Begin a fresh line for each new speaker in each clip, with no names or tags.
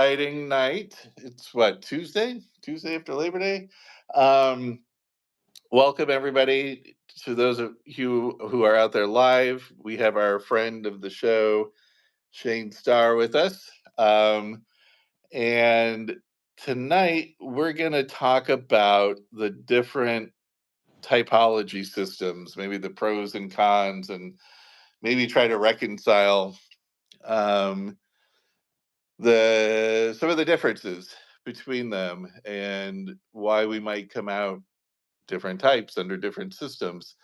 Exciting night. It's what, Tuesday? Tuesday after Labor Day. Um, Welcome everybody to those of you who are out there live. We have our friend of the show, Shane Starr, with us. And tonight we're going to talk about the different typology systems, maybe the pros and cons, and maybe try to reconcile um, the some of the differences between them and why we might come out different types under different systems,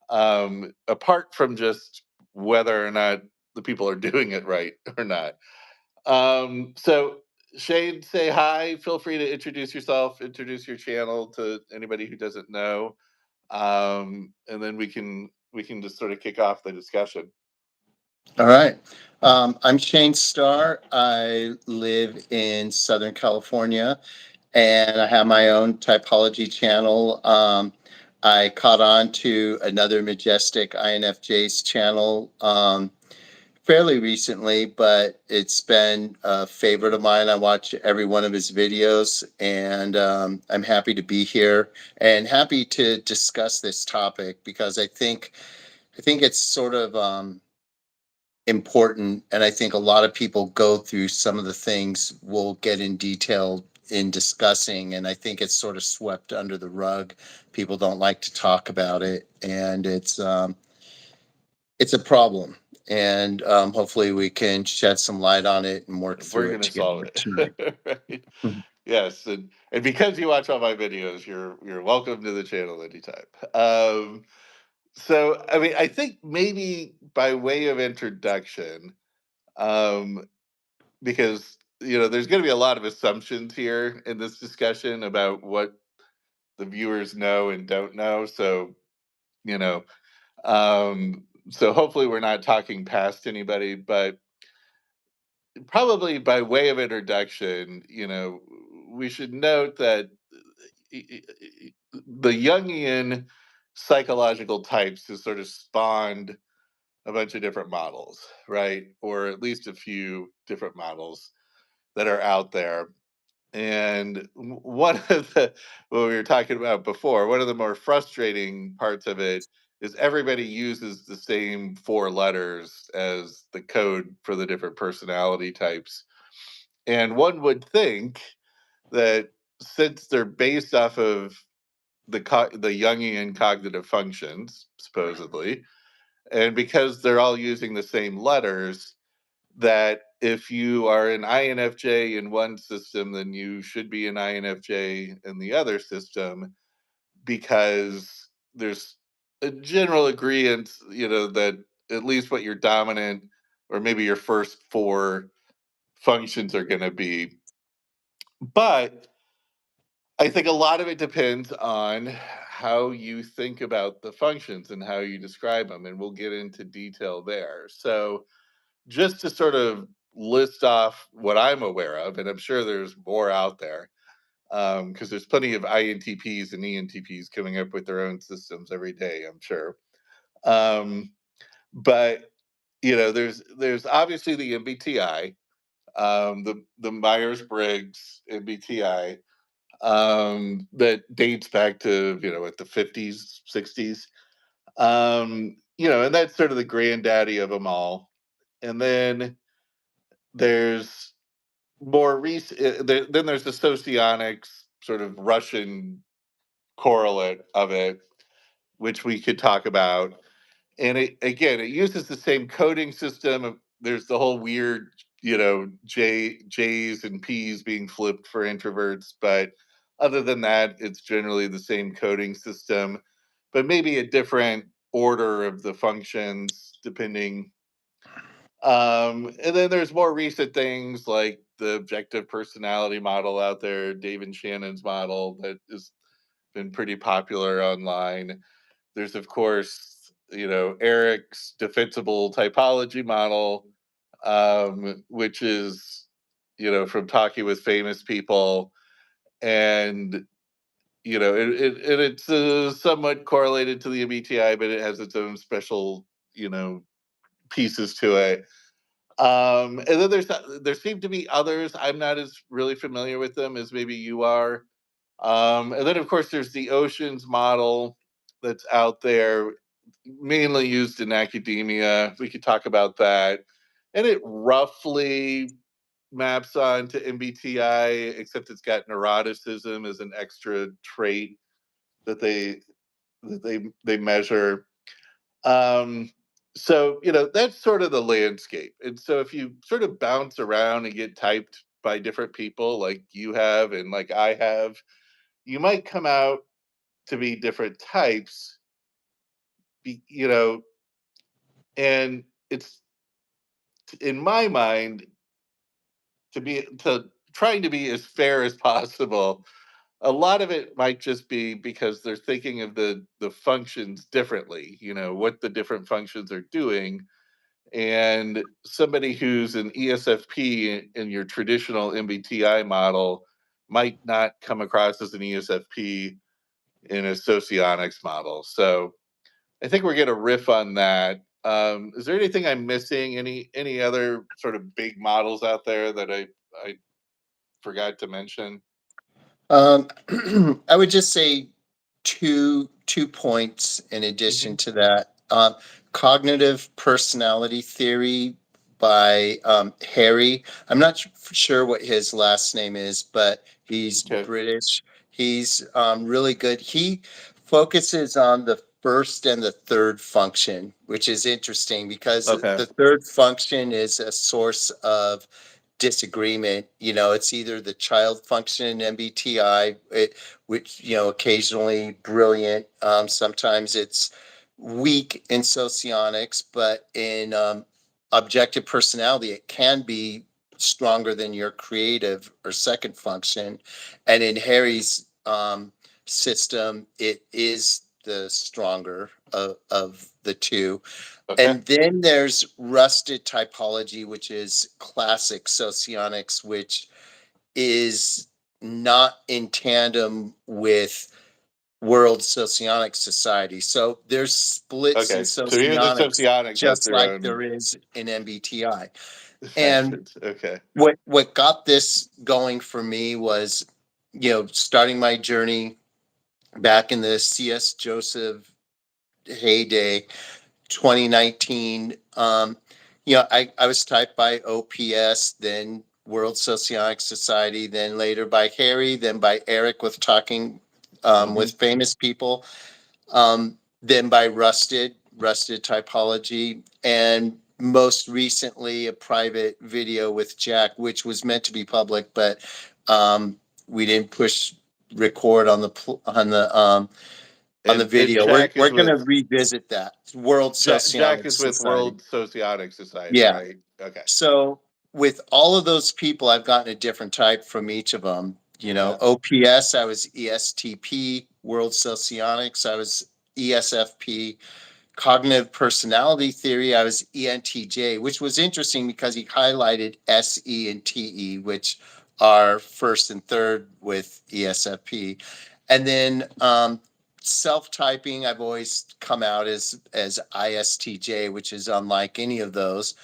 apart from just whether or not the people are doing it right or not. So Shane, say hi. Feel free to introduce yourself, introduce your channel to anybody who doesn't know, and then we can just sort of kick off the discussion.
All right. I'm Shane Starr. I live in Southern California and I have my own typology channel. I caught on to another Majestic INFJ's channel fairly recently, but it's been a favorite of mine. I watch every one of his videos and I'm happy to be here and happy to discuss this topic because I think it's sort of important, and I think a lot of people go through some of the things we'll get in detail in discussing, and I think it's sort of swept under the rug. People don't like to talk about it, and it's a problem, and hopefully we can shed some light on it and work
We're
through it
gonna solve
together tonight.
it. Right. Yes, and because you watch all my videos, you're welcome to the channel anytime. So I mean, I think maybe by way of introduction, um, because there's going to be a lot of assumptions here in this discussion about what the viewers know and don't know. So you know, so hopefully we're not talking past anybody, but probably by way of introduction, we should note that the Jungian psychological types has sort of spawned a bunch of different models, right? Or at least a few different models that are out there. And one of the, what we were talking about before, one of the more frustrating parts of it is everybody uses the same four letters as the code for the different personality types. And one would think that since they're based off of the Jungian cognitive functions, supposedly, and because they're all using the same letters, that if you are an INFJ in one system, then you should be an INFJ in the other system, because there's a general agreement, that at least what your dominant or maybe your first four functions are going to be. But I think a lot of it depends on how you think about the functions and how you describe them, and we'll get into detail there. So, just to sort of list off what I'm aware of, and I'm sure there's more out there, because there's plenty of INTPs and ENTPs coming up with their own systems every day, I'm sure. Um, but there's obviously the MBTI, the Myers Briggs MBTI, that dates back to at the 50s, 60s. And that's sort of the granddaddy of them all. And then there's more recent. Then there's the socionics, sort of Russian correlate of it, which we could talk about. And it uses the same coding system. There's the whole weird, J's and P's being flipped for introverts, but other than that, it's generally the same coding system, but maybe a different order of the functions depending. And then there's more recent things like the objective personality model out there, David Shannon's model, that has been pretty popular online. There's, of course, Eric's defensible typology model, which is, from talking with famous people. And, it's somewhat correlated to the MBTI, but it has its own special, pieces to it. And then there seem to be others. I'm not as really familiar with them as maybe you are. And then of course there's the oceans model that's out there, mainly used in academia. We could talk about that, and it roughly maps onto MBTI, except it's got neuroticism as an extra trait that they measure. Um, so that's sort of the landscape. And so if you sort of bounce around and get typed by different people, like you have and like I have, you might come out to be different types. be- You know, and it's in my mind to trying to be as fair as possible. A lot of it might just be because they're thinking of the functions differently, what the different functions are doing. And somebody who's an ESFP in your traditional MBTI model might not come across as an ESFP in a socionics model. So I think we're going to riff on that. Is there anything I'm missing? Any other sort of big models out there that I forgot to mention?
Um, I would just say two points in addition
Hmm.
to that. Cognitive personality theory by Harry. I'm not sure what his last name is, but he's
Okay.
British. He's really good. He focuses on the first and the third function, which is interesting because
Okay.
the third function is a source of disagreement. It's either the child function in MBTI, which occasionally brilliant. Sometimes it's weak in socionics, but in objective personality, it can be stronger than your creative or second function. And in Harry's system, it is the stronger of the two.
Okay.
And then there's rusted typology, which is classic socionics, which is not in tandem with World Socionic Society. So there's splits in
Okay. So even the
socionics,
socionics has
just
their
like
own
there is in MBTI. And
factions. Okay.
what got this going for me was, starting my journey back in the C.S. Joseph heyday, 2019. I was typed by OPS, then World Socionic Society, then later by Harry, then by Eric with talking
Hmm.
with famous people, then by Rusted Typology, and most recently a private video with Jack, which was meant to be public, but we didn't push record on the
And
video. We're
Jack
we're
is
gonna
with
revisit that World
Jack
Socionic
is with
Society.
World Socionic Society,
Yeah.
right? Okay.
So with all of those people, I've gotten a different type from each of them.
Okay.
OPS, I was ESTP. World Socionics, I was ESFP. Cognitive personality theory, I was ENTJ, which was interesting because he highlighted SE and TE, which are first and third with ESFP. And then self typing, I've always come out as ISTJ, which is unlike any of those.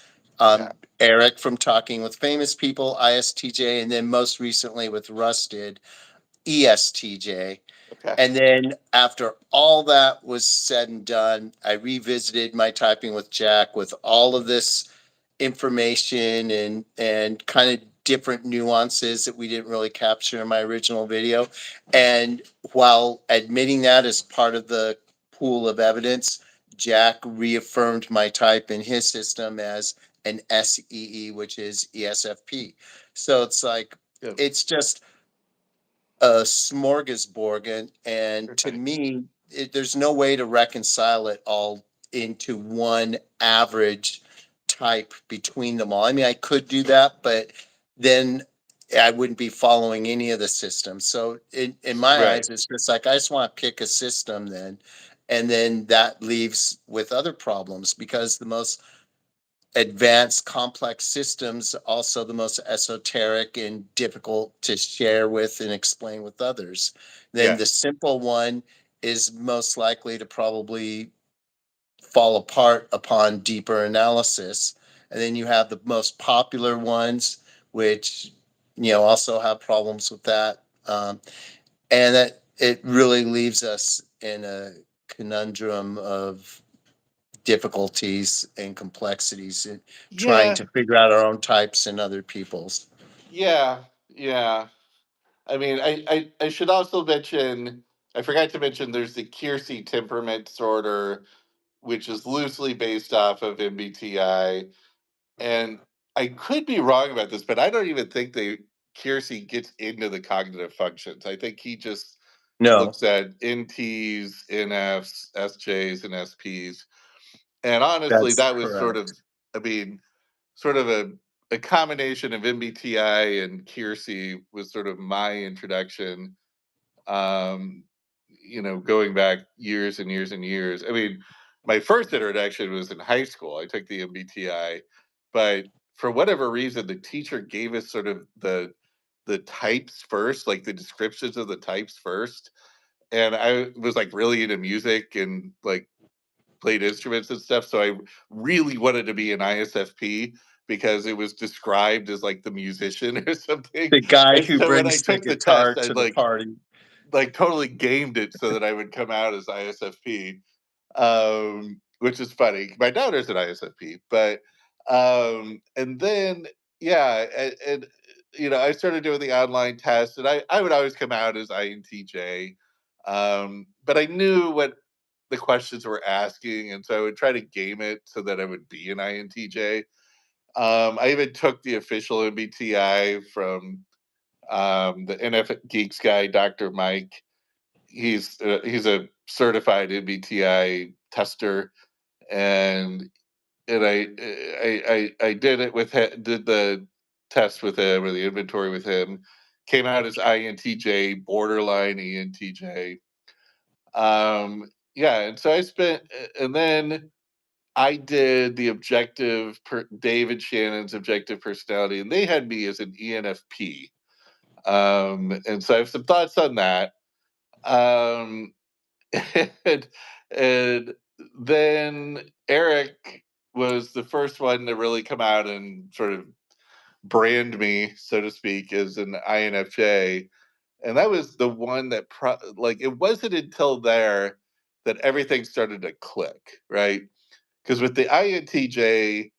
Yeah.
Eric from Talking with Famous People, ISTJ, and then most recently with Rusted, ESTJ.
Okay.
And then after all that was said and done, I revisited my typing with Jack with all of this information and kind of different nuances that we didn't really capture in my original video. And while admitting that as part of the pool of evidence, Jack reaffirmed my type in his system as an SEE, which is ESFP. So it's like
Good.
it's just a smorgasbord, and to
Okay.
me, there's no way to reconcile it all into one average type between them all. I mean, I could do that, but then I wouldn't be following any of the systems. So in my
Right.
eyes, it's just like I just want to pick a system then, and then that leaves with other problems because the most advanced complex systems also the most esoteric and difficult to share with and explain with others. Then
Yeah.
the simple one is most likely to probably fall apart upon deeper analysis. and then you have the most popular ones, which also have problems with that, and that it really leaves us in a conundrum of difficulties and complexities in trying
Yeah,
to figure out our own types and other people's.
yeah, yeah. I mean, I should also mention, I forgot to mention there's the Kiersey temperament disorder, which is loosely based off of MBTI. And I could be wrong about this, but I don't even think Kiersey gets into the cognitive functions. I think he just
No,
looks at NTs, NFs, SJs, and SPs. And honestly,
that's
that was sort of,
correct.
I mean, sort of a combination of MBTI and Kiersey was sort of my introduction, um, going back years and years and years. I mean, my first introduction was in high school. I took the MBTI, but for whatever reason, the teacher gave us sort of the types first, like the descriptions of the types first. And I was like really into music and like played instruments and stuff. So I really wanted to be an ISFP because it was described as like the musician or something.
The guy
And
who
so when I
brings the
took the test,
guitar
I
to the party.
totally gamed it so that I would come out as ISFP, which is funny. My daughter's an ISFP, but and then yeah, and I started doing the online test, and I would always come out as INTJ, but I knew what the questions were asking, and so I would try to game it so that I would be an INTJ. I even took the official MBTI from the NF Geeks guy, Dr. Mike. He's a certified MBTI tester, and I did it with did the test with him or the inventory with him. Came out as INTJ, borderline ENTJ. Yeah, and so and then I did the David Shannon's objective personality, and they had me as an ENFP. And so I have some thoughts on that. Um, and, and then Eric was the first one to really come out and sort of brand me, so to speak, as an INFJ. And that was the one that, like, it wasn't until there that everything started to click, right? Because with the INTJ,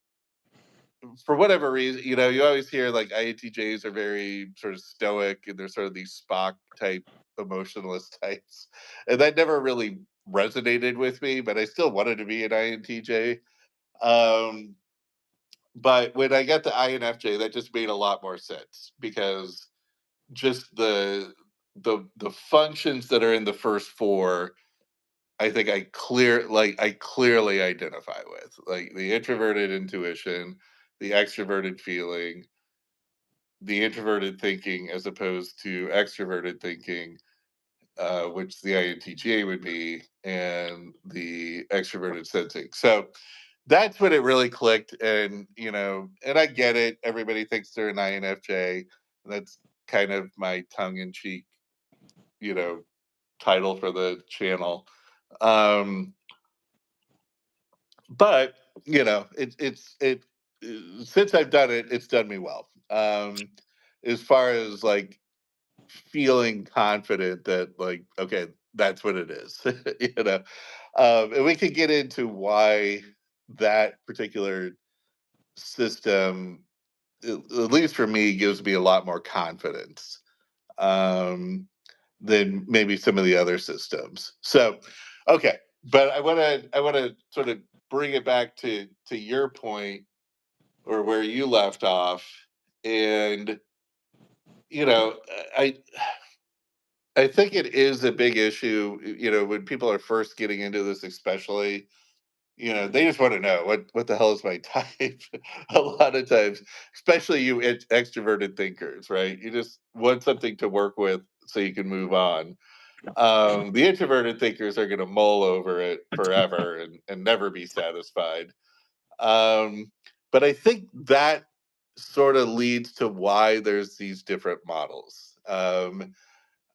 for whatever reason, you always hear like INTJs are very sort of stoic and they're sort of these Spock type emotionalist types. And that never really resonated with me, but I still wanted to be an INTJ. Um, but when I got the INFJ, that just made a lot more sense because just the functions that are in the first four, I think I clearly identify with, like the introverted intuition, the extroverted feeling, the introverted thinking as opposed to extroverted thinking, which the INTJ would be, and the extroverted sensing. So that's when it really clicked. And, and I get it. Everybody thinks they're an INFJ. And that's kind of my tongue in cheek, you know, title for the channel. Um, but, since I've done it, it's done me well. As far as like feeling confident that like okay, that's what it is. you know and we could get into why that particular system, at least for me, gives me a lot more confidence, um, than maybe some of the other systems. So okay, but I want to sort of bring it back to your point or where you left off. And you know i I think it is a big issue, when people are first getting into this, especially, they just want to know what the hell is my type. A lot of times, especially you extroverted thinkers, right? You just want something to work with so you can move on. The introverted thinkers are going to mull over it forever and never be satisfied. Um, but I think that sort of leads to why there's these different models.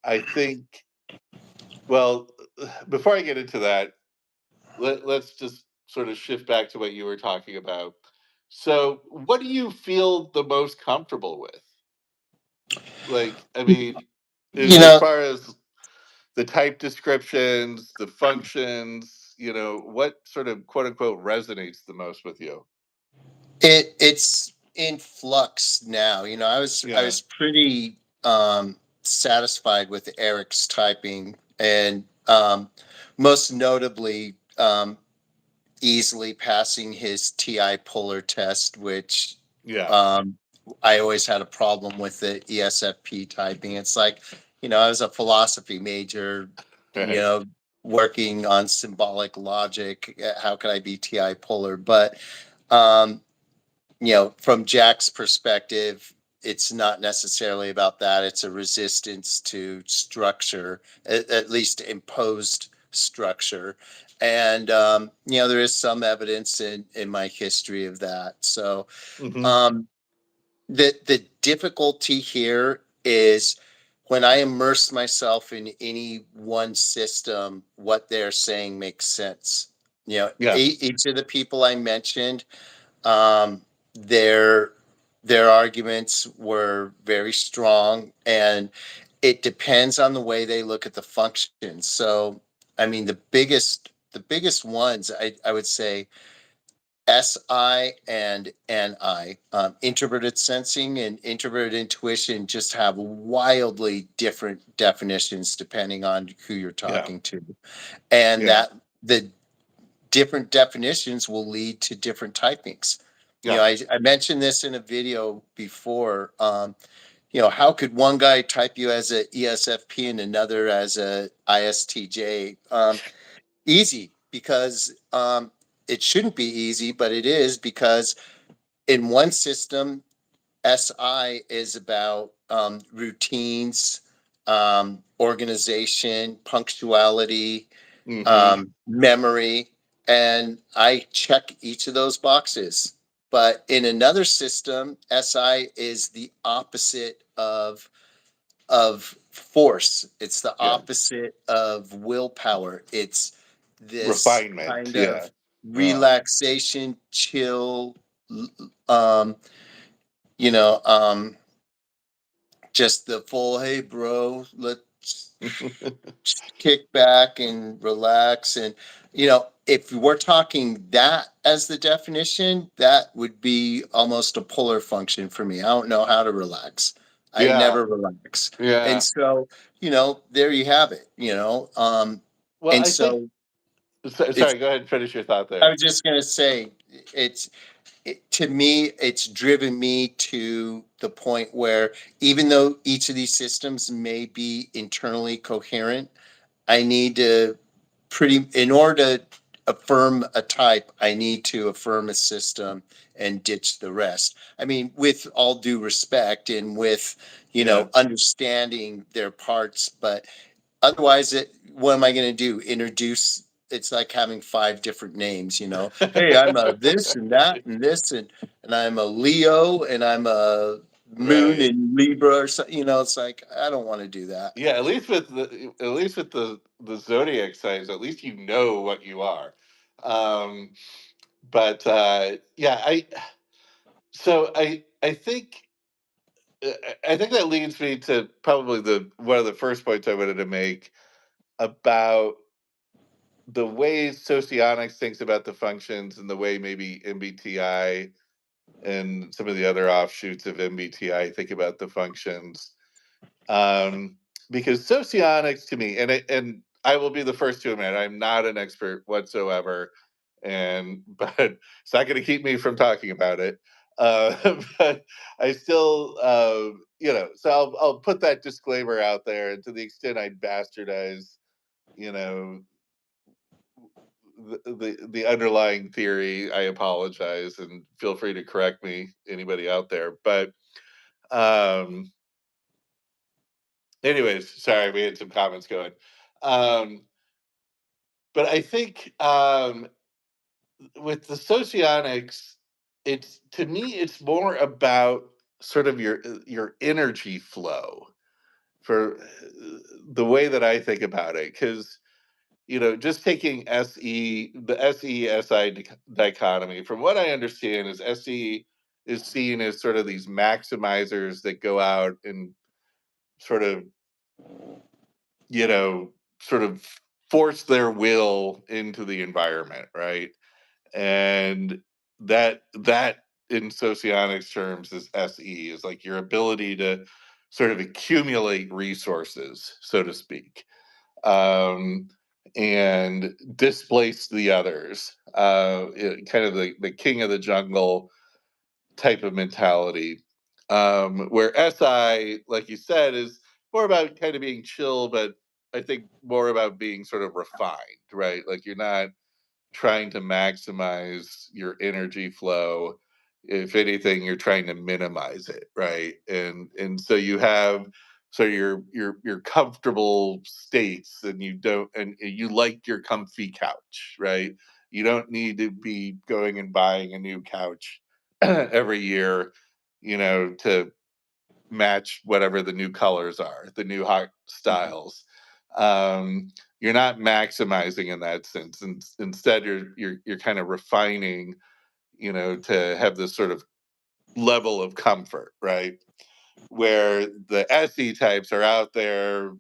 I think well, before I get into that, let's just sort of shift back to what you were talking about. So, what do you feel the most comfortable with? Like, I mean,
You
as
know,
far as the type descriptions, the functions, what sort of quote unquote resonates the most with you?
it's in flux now. I
Yeah.
was pretty satisfied with Eric's typing, and most notably, easily passing his TI Puller test, which
Yeah.
um, I always had a problem with the ESFP typing. It's like, I was a philosophy major, you
Right.
know, working on symbolic logic. How could I be TI Puller? But um, from Jack's perspective, it's not necessarily about that. It's a resistance to structure, at least imposed structure. And, there is some evidence in my history of that. So
Hmm.
um, the difficulty here is when I immerse myself in any one system, what they're saying makes sense.
Yeah.
Each of the people I mentioned, um, their their arguments were very strong, and it depends on the way they look at the function. So, I mean, the biggest ones I would say SI and NI, introverted sensing and introverted intuition, just have wildly different definitions depending on who you're
Yeah.
talking to, and
Yeah.
that the different definitions will lead to different typings.
Yeah.
I mentioned this in a video before. How could one guy type you as a ESFP and another as a ISTJ? Easy, because it shouldn't be easy, but it is, because in one system, SI is about routines, organization, punctuality,
Hmm.
memory, and I check each of those boxes. But in another system, SI is the opposite of force. It's the
Yeah.
opposite of willpower. It's this
Refinement.
kind
Yeah.
of
Uh,
relaxation, chill, um, you know, um, just the full, hey, bro, let's kick back and relax. And, if we're talking that as the definition, that would be almost a polar function for me. I don't know how to relax. I
yeah.
never relax. And
Yeah.
so, there you have it,
Well,
and
I think.
so it's,
Sorry. Go ahead and finish your thought
I
there.
was just going to say, it's, to me, it's driven me to the point where, even though each of these systems may be internally coherent, I need to in order to affirm a type, I need to affirm a system and ditch the rest. I mean, with all due respect and with,
Yeah.
understanding their parts, but otherwise, what am I going to do? Introduce, it's like having five different names, Hey, I'm a this and that and this, and I'm a Leo, and I'm a moon
Right.
in Libra, or something. It's like, I don't want to do that.
Yeah, at least with the zodiac signs, at least you know what you are. Um, but yeah, I think that leads me to probably the one of the first points I wanted to make about the way socionics thinks about the functions and the way maybe MBTI and some of the other offshoots of MBTI think about the functions. um, because socionics to me, and I will be the first to admit I'm not an expert whatsoever, and but it's not going to keep me from talking about it. But I still, so I'll put that disclaimer out there, and to the extent I bastardize, you know, the underlying theory, I apologize, and feel free to correct me, anybody out there. But um, anyways, sorry, we had some comments going. Um, but I think with the socionics, it's to me, it's more about sort of your energy flow for the way that I think about it. Because just taking the dichotomy, from what I understand, is SE is seen as sort of these maximizers that go out and sort of, you know, sort of force their will into the environment, right? And that in socionics terms is SE, is like your ability to sort of accumulate resources, so to speak, um, and displace the others. Kind of the king of the jungle type of mentality. Where SI, like you said, is more about kind of being chill, but I think more about being sort of refined, right? Like you're not trying to maximize your energy flow. If anything, you're trying to minimize it, right? And so you have, so your comfortable states, and you like your comfy couch, right? You don't need to be going and buying a new couch every year, to match whatever the new colors are, the new hot
Mhm.
styles. Um, you're not maximizing in that sense. And instead, you're kind of refining, to have this sort of level of comfort, right? Where the SE types are out there,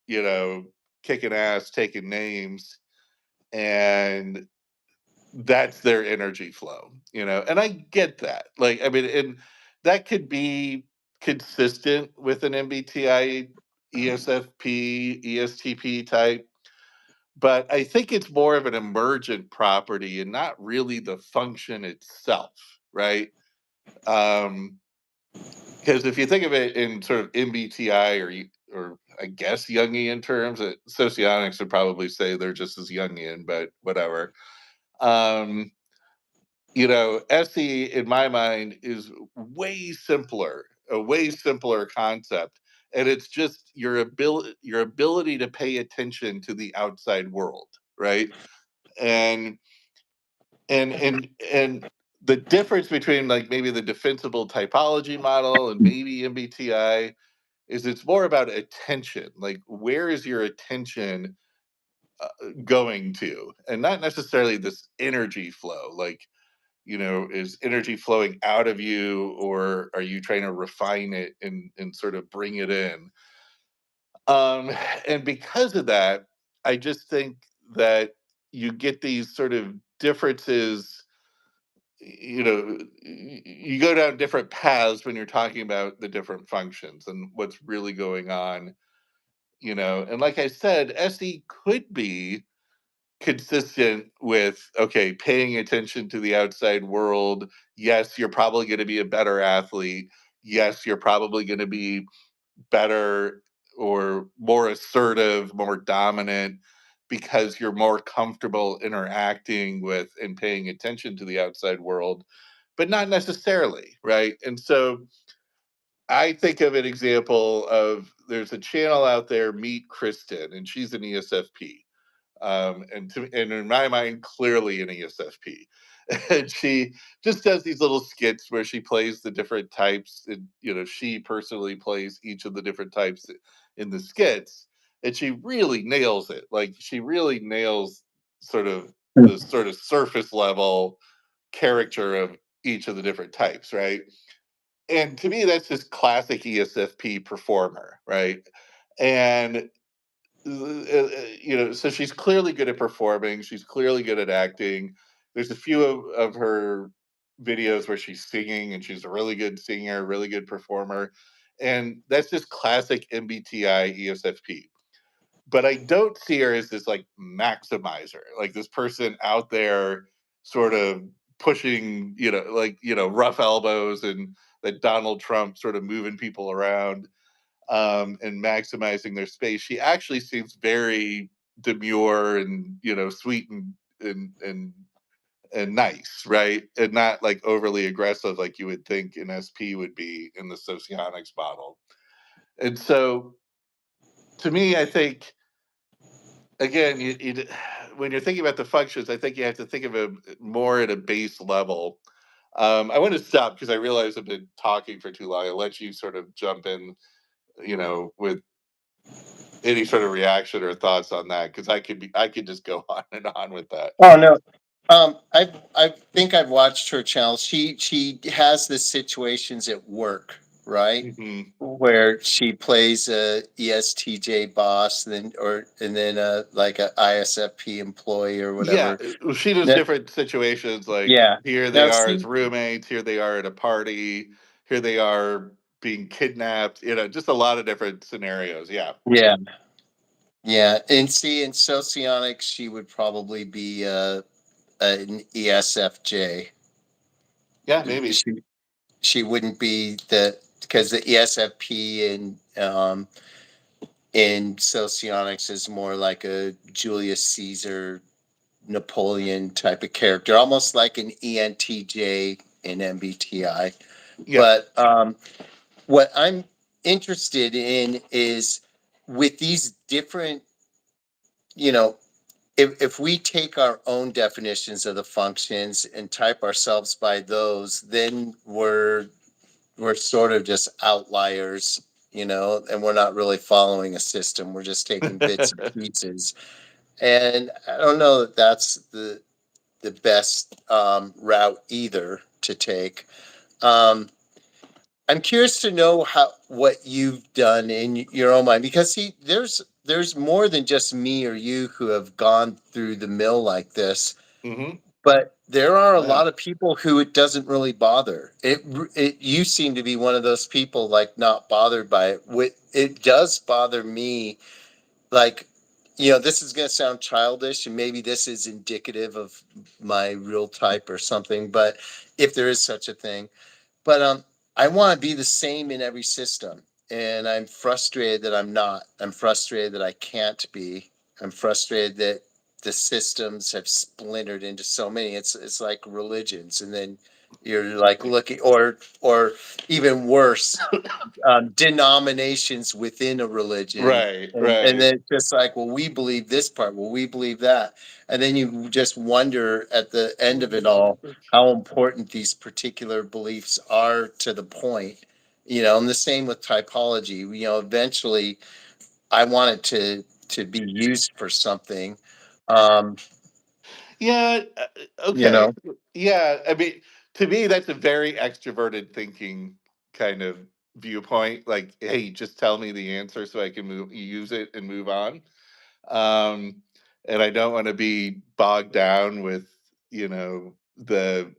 you know, kicking ass, taking names, and that's their energy flow, and I get that. Like, I mean, and that could be consistent with an MBTI, ESFP, ESTP type, but I think it's more of an emergent property and not really the function itself, right? um because if you think of it in sort of MBTI, or I guess Jungian terms, socionics would probably say they're just as Jungian, but whatever. um SE in my mind is a way simpler concept. And it's just your ability to pay attention to the outside world, right? And and the difference between, like, maybe the defensible typology model and maybe MBTI is it's more about attention. Like, where is your attention going to? And not necessarily this energy flow. Like, is energy flowing out of you, or are you trying to refine it and sort of bring it in? Um, and because of that, I just think that you get these sort of differences. You go down different paths when you're talking about the different functions and what's really going on. And like I said, SE could be consistent with, okay, paying attention to the outside world. Yes, you're probably going to be a better athlete. Yes, you're probably going to be better or more assertive, more dominant, because you're more comfortable interacting with and paying attention to the outside world, but not necessarily, right? And so I think of an example of, there's a channel out there, Meet Kristen, and she's an ESFP, and in my mind, clearly an ESFP. And she just does these little skits where she plays the different types, and she personally plays each of the different types in the skits, and she really nails it. Like, she really nails sort of the sort of surface level character of each of the different types, right? And to me, that's just classic ESFP performer, right? And so she's clearly good at performing. She's clearly good at acting. There's a few of her videos where she's singing, and she's a really good singer, really good performer. And that's just classic MBTI ESFP. But I don't see her as this, like, maximizer, like this person out there sort of pushing, like, rough elbows, and that Donald Trump sort of moving people around, and maximizing their space. She actually seems very demure and, sweet and nice, right? And not like overly aggressive like you would think an SP would be in the socionics model. And so, to me, I think, again, when you're thinking about the functions, I think you have to think of it more at a base level. I want to stop because I realize I've been talking for too long. I'll let you sort of jump in, with any sort of reaction or thoughts on that, because I could just go on and on with that.
Oh no. I think I've watched her channel. She has the situations at work, right?
Hmm.
Where she plays a ESTJ boss, and then like a ISFP employee or
Yeah,
whatever.
she does
That,
different situations. Like
yeah.
here they
Now
are as
see,
roommates. Here they are at a party. Here they are being kidnapped. Just a lot of different scenarios. Yeah,
yeah, yeah, and see, in socionics, she would probably be an ESFJ.
yeah, maybe.
She wouldn't be the because the ESFP in socionics is more like a Julius Caesar, Napoleon type of character, almost like an ENTJ in MBTI.
Yeah.
But what I'm interested in is with these different, you know, if we take our own definitions of the functions and type ourselves by those, then we're sort of just outliers, and we're not really following a system. We're just taking bits and pieces. And I don't know that that's the best route either to take. Um, I'm curious to know how what you've done in your own mind because see, there's more than just me or you who have gone through the mill like this,
Hmm.
but there are a
Yeah.
lot of people who it doesn't really bother. It you seem to be one of those people like not bothered by it. It does bother me, like, this is going to sound childish and maybe this is indicative of my real type or something, but if there is such a thing, but I want to be the same in every system, and I'm frustrated that I'm not. I'm frustrated that I can't be. I'm frustrated that the systems have splintered into so many. It's like religions, and then you're like looking, or even worse, denominations within a religion.
Right.
And
Right.
then it's just like, well, we believe this part, well, we believe that. And then you just wonder at the end of it all how important these particular beliefs are to the point. And the same with typology. Eventually I want it to be used for something. Um,
Yeah.
you
Okay.
know,
Yeah. I mean, to me, that's a very extroverted thinking kind of viewpoint. Like, hey, just tell me the answer so I can use it and move on. Um, and I don't want to be bogged down with, the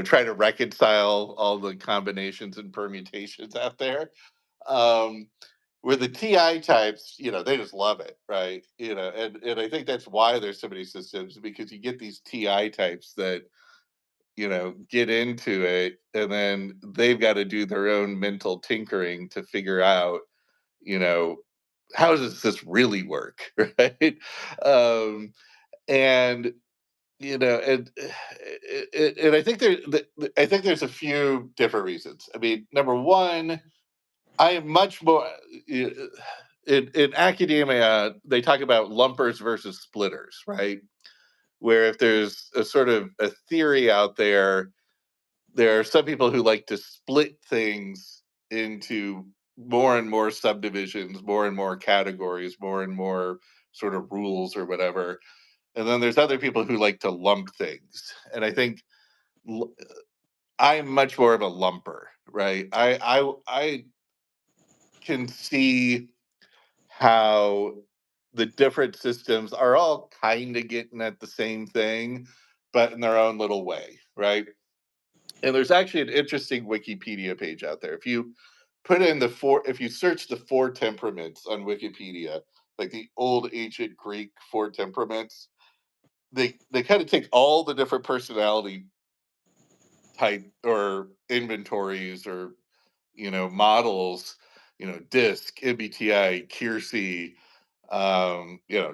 try to reconcile all the combinations and permutations out there. Um, where the TI types, they just love it, right? And I think that's why there's so many systems, because you get these TI types that get into it, and then they've got to do their own mental tinkering to figure out, you know, how does this really work, right? Um, and and I think I think there's a few different reasons. I mean, number one, I am much more in academia. They talk about lumpers versus splitters, right? Where if there's a sort of a theory out there, there are some people who like to split things into more and more subdivisions, more and more categories, more and more sort of rules or whatever. And then there's other people who like to lump things. And I think l- I'm much more of a lumper, right? I can see how the different systems are all kind of getting at the same thing, but in their own little way, right? And there's actually an interesting Wikipedia page out there. If you if you search the four temperaments on Wikipedia, like the old ancient Greek four temperaments, they kind of take all the different personality type or inventories or models, DISC, MBTI, Kiersey,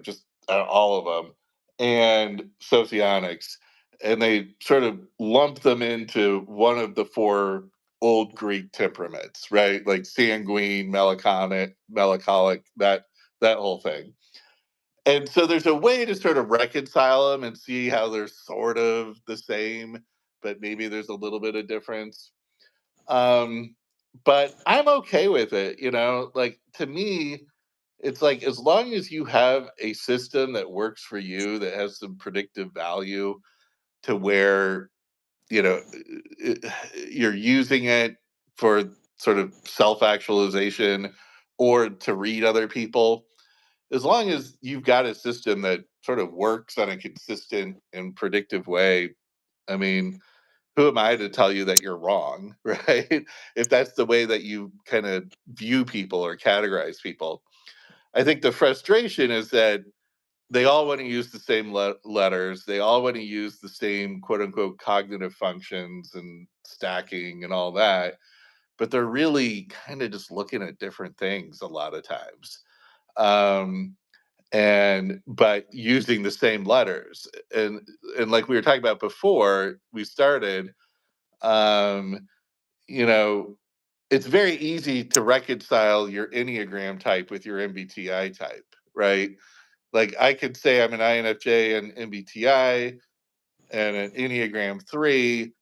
just all of them, and socionics, and they sort of lump them into one of the four old Greek temperaments, right? Like sanguine, melancholic, that whole thing. And so there's a way to sort of reconcile them and see how they're sort of the same, but maybe there's a little bit of difference. Um, but I'm okay with it, like, to me, it's like as long as you have a system that works for you that has some predictive value to where you know you're using it for sort of self-actualization or to read other people, as long as you've got a system that sort of works on a consistent and predictive way, I mean, who am I to tell you that you're wrong, right? If that's the way that you kind of view people or categorize people. I think the frustration is that they all want to use the same letters. They all want to use the same quote unquote cognitive functions and stacking and all that. But they're really kind of just looking at different things a lot of times. Um, and but using the same letters. And like we were talking about before we started, um, you know, it's very easy to reconcile your Enneagram type with your MBTI type, right? Like I could say I'm an INFJ and MBTI and an Enneagram 3,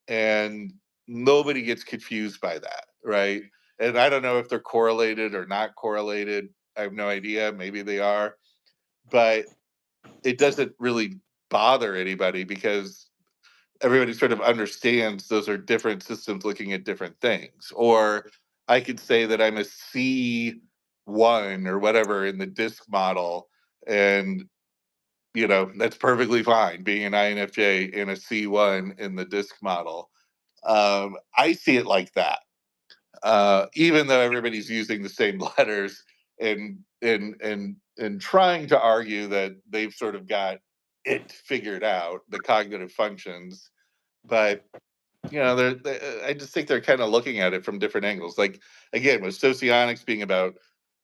and nobody gets confused by that, right? And I don't know if they're correlated or not correlated. I have no idea. Maybe they are, but it doesn't really bother anybody because everybody sort of understands those are different systems looking at different things. Or I could say that I'm a C1 or whatever in the disc model, and that's perfectly fine being an INFJ and a C1 in the disc model. I see it like that, even though everybody's using the same letters and trying to argue that they've sort of got it figured out, the cognitive functions. But I just think they're kind of looking at it from different angles. Like again, with socionics being about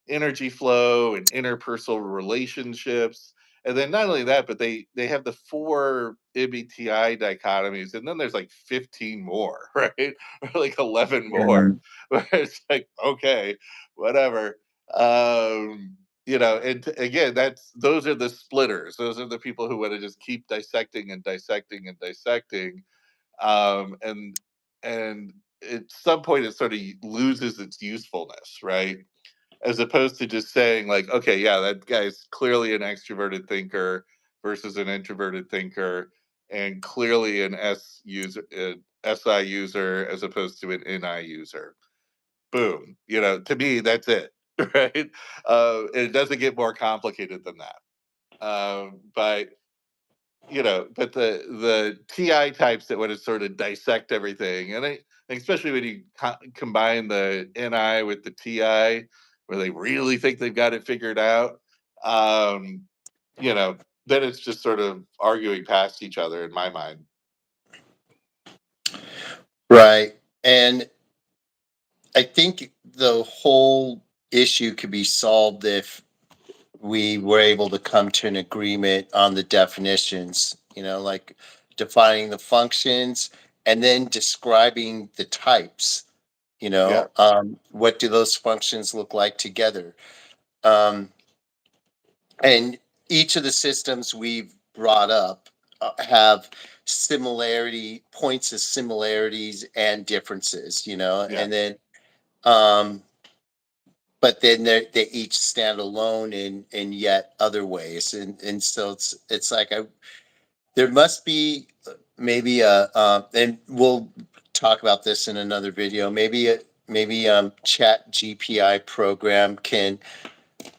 energy flow and interpersonal relationships. And then not only that, but they have the four MBTI dichotomies, and then there's like 15 more, right? Or like 11 more.
Mhm.
Where it's like, okay, whatever. And again, that's those are the splitters. Those are the people who want to just keep dissecting and dissecting and dissecting. And at some point it sort of loses its usefulness, right? As opposed to just saying like, okay, yeah, that guy's clearly an extroverted thinker versus an introverted thinker, and clearly an SI user as opposed to an NI user. Boom. To me, that's it, right? It doesn't get more complicated than that. But the TI types that want to sort of dissect everything, and especially when you combine the NI with the TI, where they really think they've got it figured out, um, you know, then it's just sort of arguing past each other in my mind.
Right. And I think the whole issue could be solved if we were able to come to an agreement on the definitions, like defining the functions and then describing the types,
Yeah,
what do those functions look like together? Um, and each of the systems we've brought up have points of similarities and differences,
yeah,
and then um, but then they each stand alone in yet other ways, and so it's like there must be maybe and we'll talk about this in another video. Maybe Chat GPI program can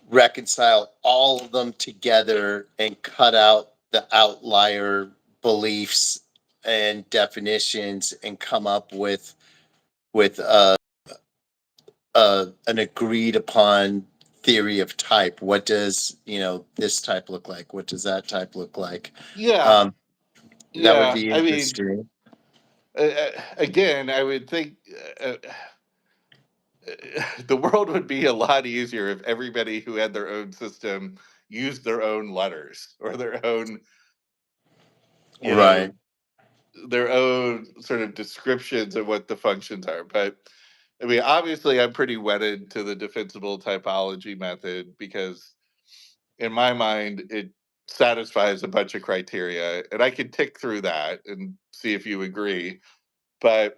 reconcile all of them together and cut out the outlier beliefs and definitions and come up with an agreed upon theory of type. What does this type look like? What does that type look like?
yeah,
Um, that would
yeah.
be
I mean,
interesting.
again, I would think the world would be a lot easier if everybody who had their own system used their own letters or you know
Right.
their own sort of descriptions of what the functions are. But I mean, obviously, I'm pretty wedded to the defensible typology method because, in my mind, it satisfies a bunch of criteria, and I could tick through that and see if you agree. But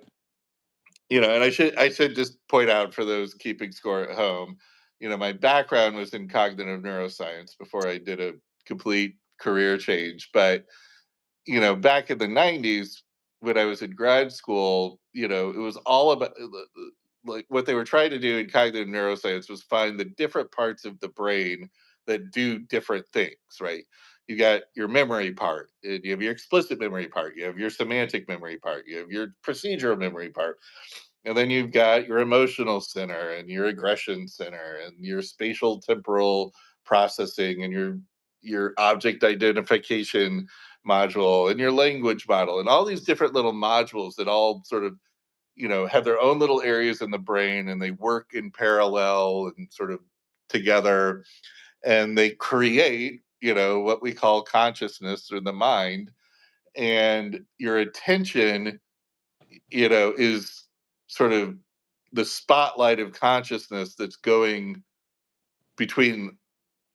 and I should just point out for those keeping score at home my background was in cognitive neuroscience before I did a complete career change. But back in the 90s when I was in grad school, it was all about like what they were trying to do in cognitive neuroscience was find the different parts of the brain that do different things, right? You got your memory part, and you have your explicit memory part, you have your semantic memory part, you have your procedural memory part, and then you've got your emotional center and your aggression center and your spatial temporal processing and your object identification module and your language model and all these different little modules that all sort of have their own little areas in the brain, and they work in parallel and sort of together, and they create what we call consciousness or the mind. And your attention is sort of the spotlight of consciousness that's going between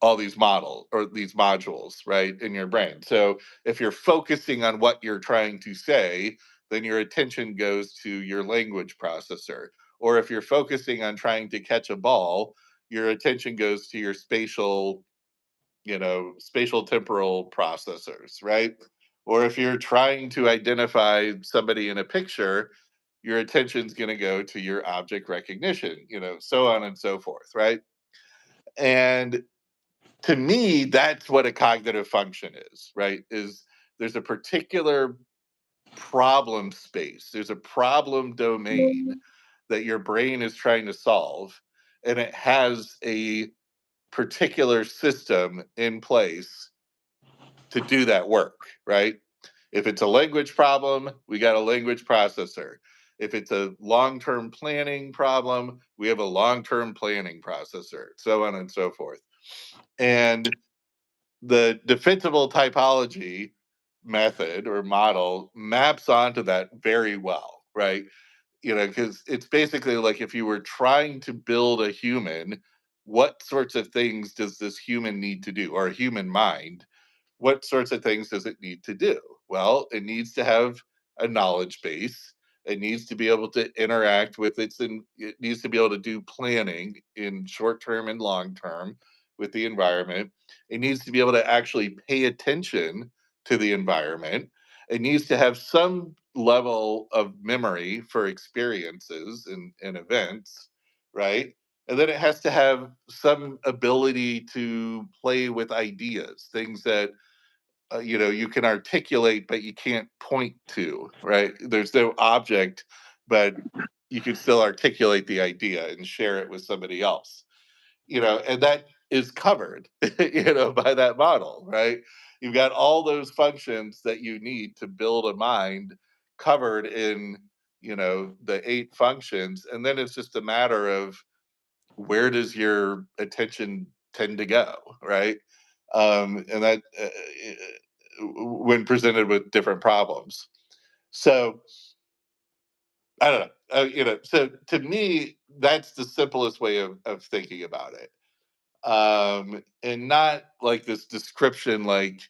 all these models or these modules, right, in your brain. So if you're focusing on what you're trying to say, then your attention goes to your language processor. Or if you're focusing on trying to catch a ball, your attention goes to your spatial temporal processors, right? Or if you're trying to identify somebody in a picture, your attention's going to go to your object recognition, so on and so forth, right? And to me, that's what a cognitive function is, right? Is there's a particular problem space, there's a problem domain that your brain is trying to solve, and it has a particular system in place to do that work, right? If it's a language problem, we got a language processor. If it's a long term planning problem, we have a long term planning processor, so on and so forth. And the defensible typology method or model maps onto that very well, right? Because it's basically like if you were trying to build a human, what sorts of things does this human need to do, or a human mind? What sorts of things does it need to do? Well, it needs to have a knowledge base. It needs to be able to interact with it needs to be able to do planning in short term and long term with the environment. It needs to be able to actually pay attention to the environment. It needs to have some level of memory for experiences and events, right? And then it has to have some ability to play with ideas, things that you can articulate but you can't point to, right? There's no object, but you can still articulate the idea and share it with somebody else, and that is covered by that model, right? You've got all those functions that you need to build a mind covered in the 8 functions, and then it's just a matter of where does your attention tend to go, right? And that when presented with different problems. So I don't know. So to me, that's the simplest way of thinking about it. And not like this description, like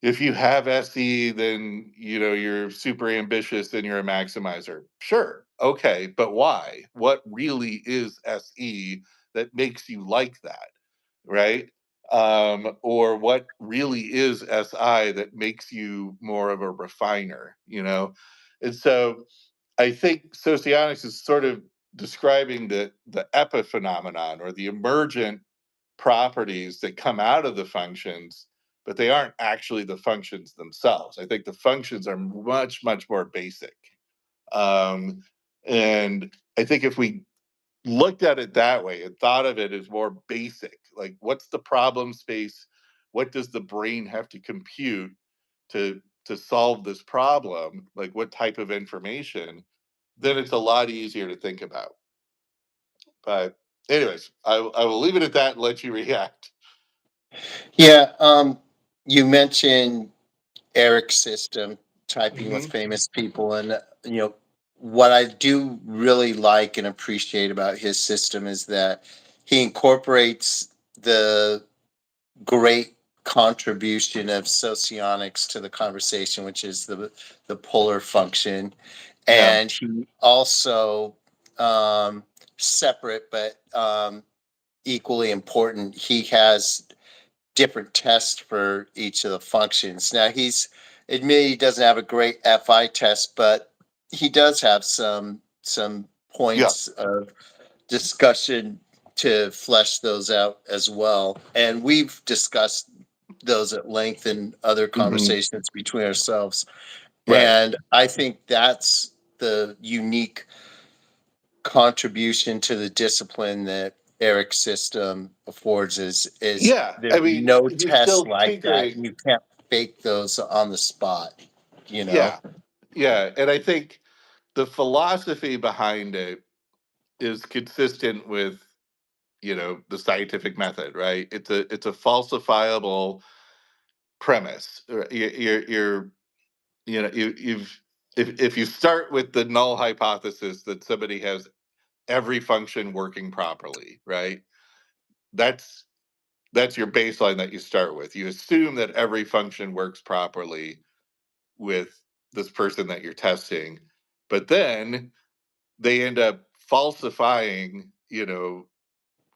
if you have SE, then you're super ambitious and you're a maximizer. Sure, okay, but why? What really is SE that makes you like that, right? Or what really is SI that makes you more of a refiner, And so I think socionics is sort of describing the epiphenomenon or the emergent properties that come out of the functions, but they aren't actually the functions themselves. I think the functions are much, much more basic. Um, and I think if we looked at it that way and thought of it as more basic, like what's the problem space? What does the brain have to compute to solve this problem? Like what type of information? Then it's a lot easier to think about. But anyways, I will leave it at that and let you react.
Yeah, you mentioned Eric's system, typing with
Hmm.
famous people, and what I do really like and appreciate about his system is that he incorporates the great contribution of socionics to the conversation, which is the polar function,
Yeah.
and he also separate but equally important. He has different tests for each of the functions. Now he's admitted he doesn't have a great FI test, but he does have some
Yeah.
points of discussion to flesh those out as well. And we've discussed those at length in other
Hmm.
conversations between ourselves.
Right.
And I think that's the unique contribution to the discipline that Eric's system affords is
Yeah. I
there's
mean,
no
you're
test
still
like that.
tinkering.
You can't fake those on the spot, you know?
Yeah. Yeah. And I think the philosophy behind it is consistent with, the scientific method, right? It's a falsifiable premise. You've if you start with the null hypothesis that somebody has every function working properly, right? That's that's your baseline that you start with. You assume that every function works properly with this person that you're testing, but then they end up falsifying,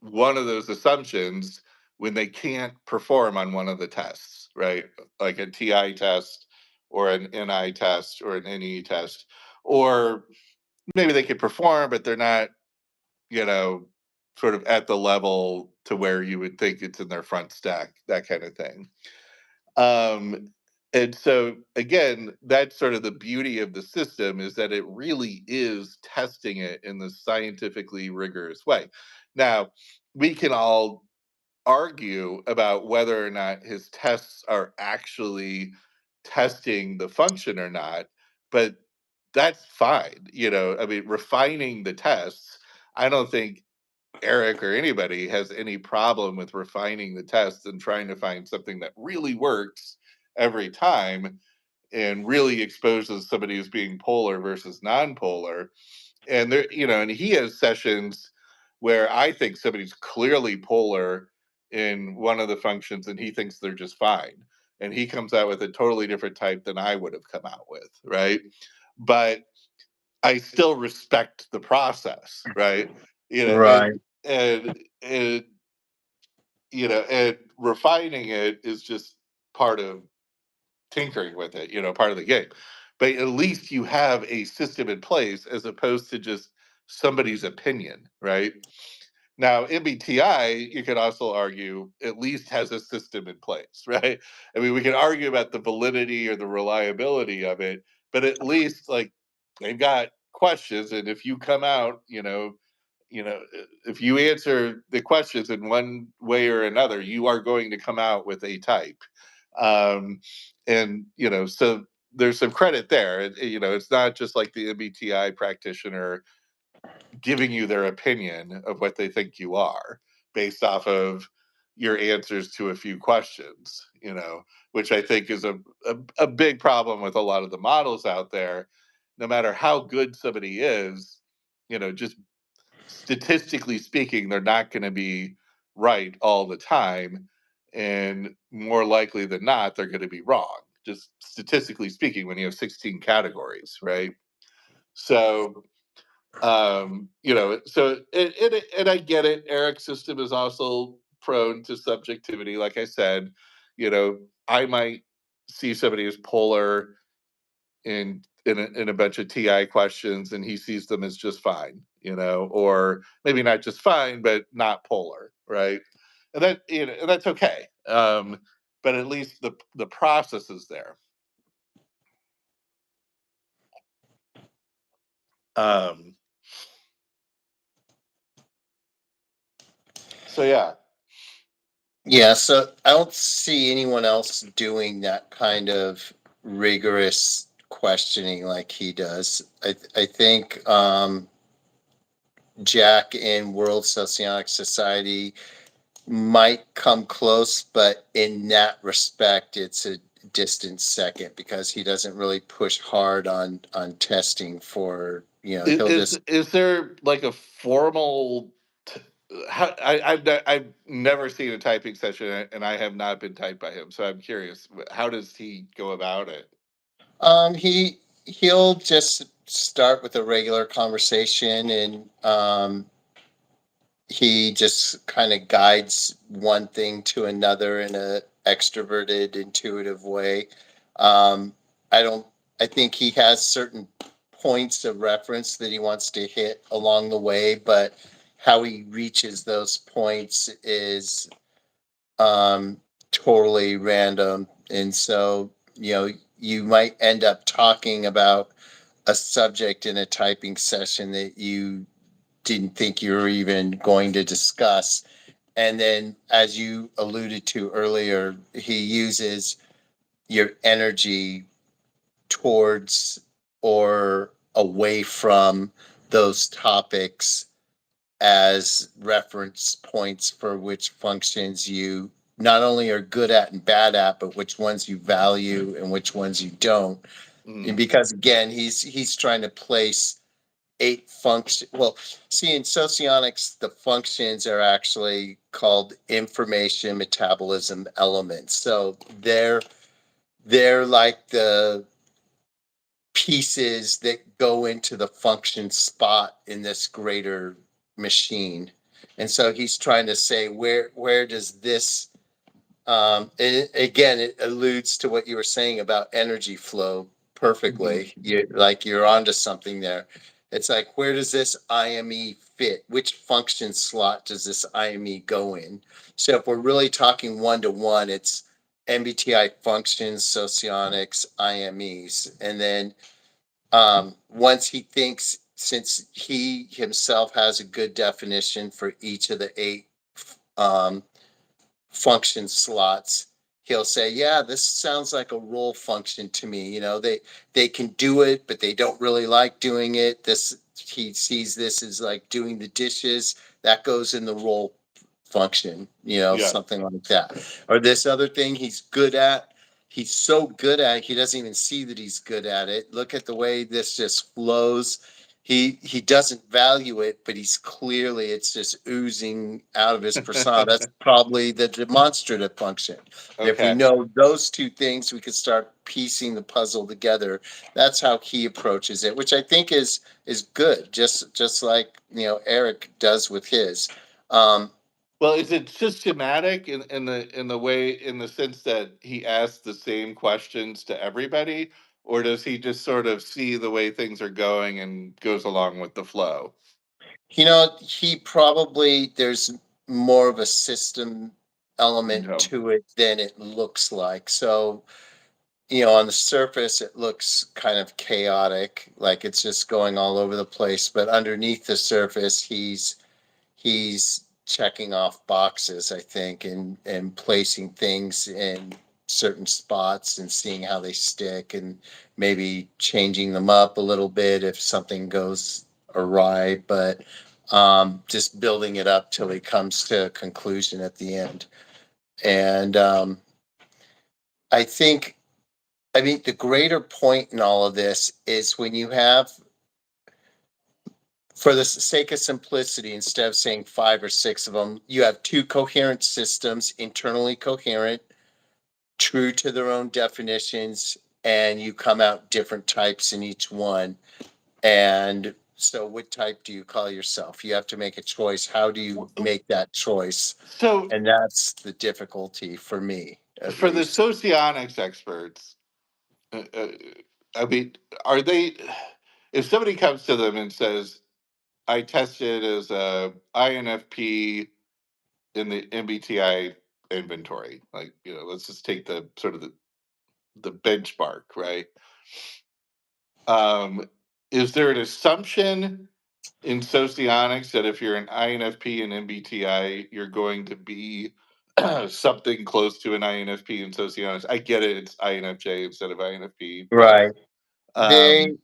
one of those assumptions when they can't perform on one of the tests, right? Like a TI test or an NI test or an NE test. Or maybe they could perform, but they're not, you know, sort of at the level to where you would think it's in their front stack, that kind of thing. Um, and so again, that's sort of the beauty of the system, is that it really is testing it in the scientifically rigorous way. Now, we can all argue about whether or not his tests are actually testing the function or not, but that's fine. I mean, refining the tests, I don't think Eric or anybody has any problem with refining the tests and trying to find something that really works every time and really exposes somebody who's being polar versus non-polar. And and he has sessions where I think somebody's clearly polar in one of the functions and he thinks they're just fine. And he comes out with a totally different type than I would have come out with, right? But I still respect the process, right? You know, and
Right.
and and refining it is just part of tinkering with it, part of the game. But at least you have a system in place as opposed to just somebody's opinion, right? Now, MBTI, you could also argue, at least has a system in place, right? I mean, we can argue about the validity or the reliability of it, but at least like they've got questions, and if you come out, if you answer the questions in one way or another, you are going to come out with a type. Um, and so there's some credit there. It's not just like the MBTI practitioner giving you their opinion of what they think you are based off of your answers to a few questions, which I think is a big problem with a lot of the models out there. No matter how good somebody is, just statistically speaking, they're not going to be right all the time. And more likely than not, they're going to be wrong, just statistically speaking, when you have 16 categories, right? So, and I get it. Eric's system is also prone to subjectivity. Like I said, I might see somebody as polar in a bunch of TI questions, and he sees them as just fine, or maybe not just fine, but not polar, right? And and that's okay. But at least the process is there. Um, so yeah.
Yeah, so I don't see anyone else doing that kind of rigorous questioning like he does. I think Jack in World Socionic Society might come close, but in that respect, it's a distant second because he doesn't really push hard on testing for, he'll
Is
just
is there like a formal? I've never seen a typing session, and I have not been typed by him, so I'm curious. How does he go about it?
he'll just start with a regular conversation and he just kind of guides one thing to another in a extroverted, intuitive way. Um, I don't. I think he has certain points of reference that he wants to hit along the way, but how he reaches those points is totally random. And so, you might end up talking about a subject in a typing session that you didn't think you were even going to discuss. And then, as you alluded to earlier, he uses your energy towards or away from those topics as reference points for which functions you not only are good at and bad at, but which ones you value and which ones you don't. And
Mm,
because again, he's trying to place eight function. Well, see, in socionics, the functions are actually called information metabolism elements. So they're like the pieces that go into the function spot in this greater machine. And so he's trying to say where does this again, it alludes to what you were saying about energy flow
mhm.
perfectly. You're onto something there. It's like, where does this IME fit? Which function slot does this IME go in? So if we're really talking one to one, it's MBTI functions, socionics, IMEs. And then once he thinks, since he himself has a good definition for each of the eight um, function slots, he'll say, yeah, this sounds like a role function to me. They can do it, but they don't really like doing it. This He sees this as like doing the dishes. That goes in the role function,
Yeah.
something like that. Or this other thing he's good at. He's so good at it, he doesn't even see that he's good at it. Look at the way this just flows. He doesn't value it, but he's clearly, it's just oozing out of his persona. That's probably the demonstrative function. If we
Okay.
know those two things, we could start piecing the puzzle together. That's how he approaches it, which I think is good. Just like Eric does with his. Um,
Well, is it systematic in the way, in the sense that he asks the same questions to everybody, or does he just sort of see the way things are going and goes along with the flow?
he probably, there's more of a system element
Okay.
to it than it looks like. So on the surface, it looks kind of chaotic, like it's just going all over the place. But underneath the surface, he's checking off boxes, I think, and placing things in certain spots and seeing how they stick, and maybe changing them up a little bit if something goes awry. But just building it up till he comes to a conclusion at the end. And I think I mean, the greater point in all of this is when you have, for the sake of simplicity, instead of saying five or six of them, you have two coherent systems, internally coherent, true to their own definitions, and you come out different types in each one. And so, what type do you call yourself? You have to make a choice. How do you make that choice?
So,
And that's the difficulty for me, at
for the
least.
socionics experts, uh, uh, I mean, are they? If somebody comes to them and says, "I tested as a INFP in the MBTI inventory," like, let's just take the sort of the benchmark, right? Um, is there an assumption in socionics that if you're an INFP and MBTI, you're going to be something close to an INFP in socionics? I get it; it's INFJ instead of INFP, but
Right. They
um,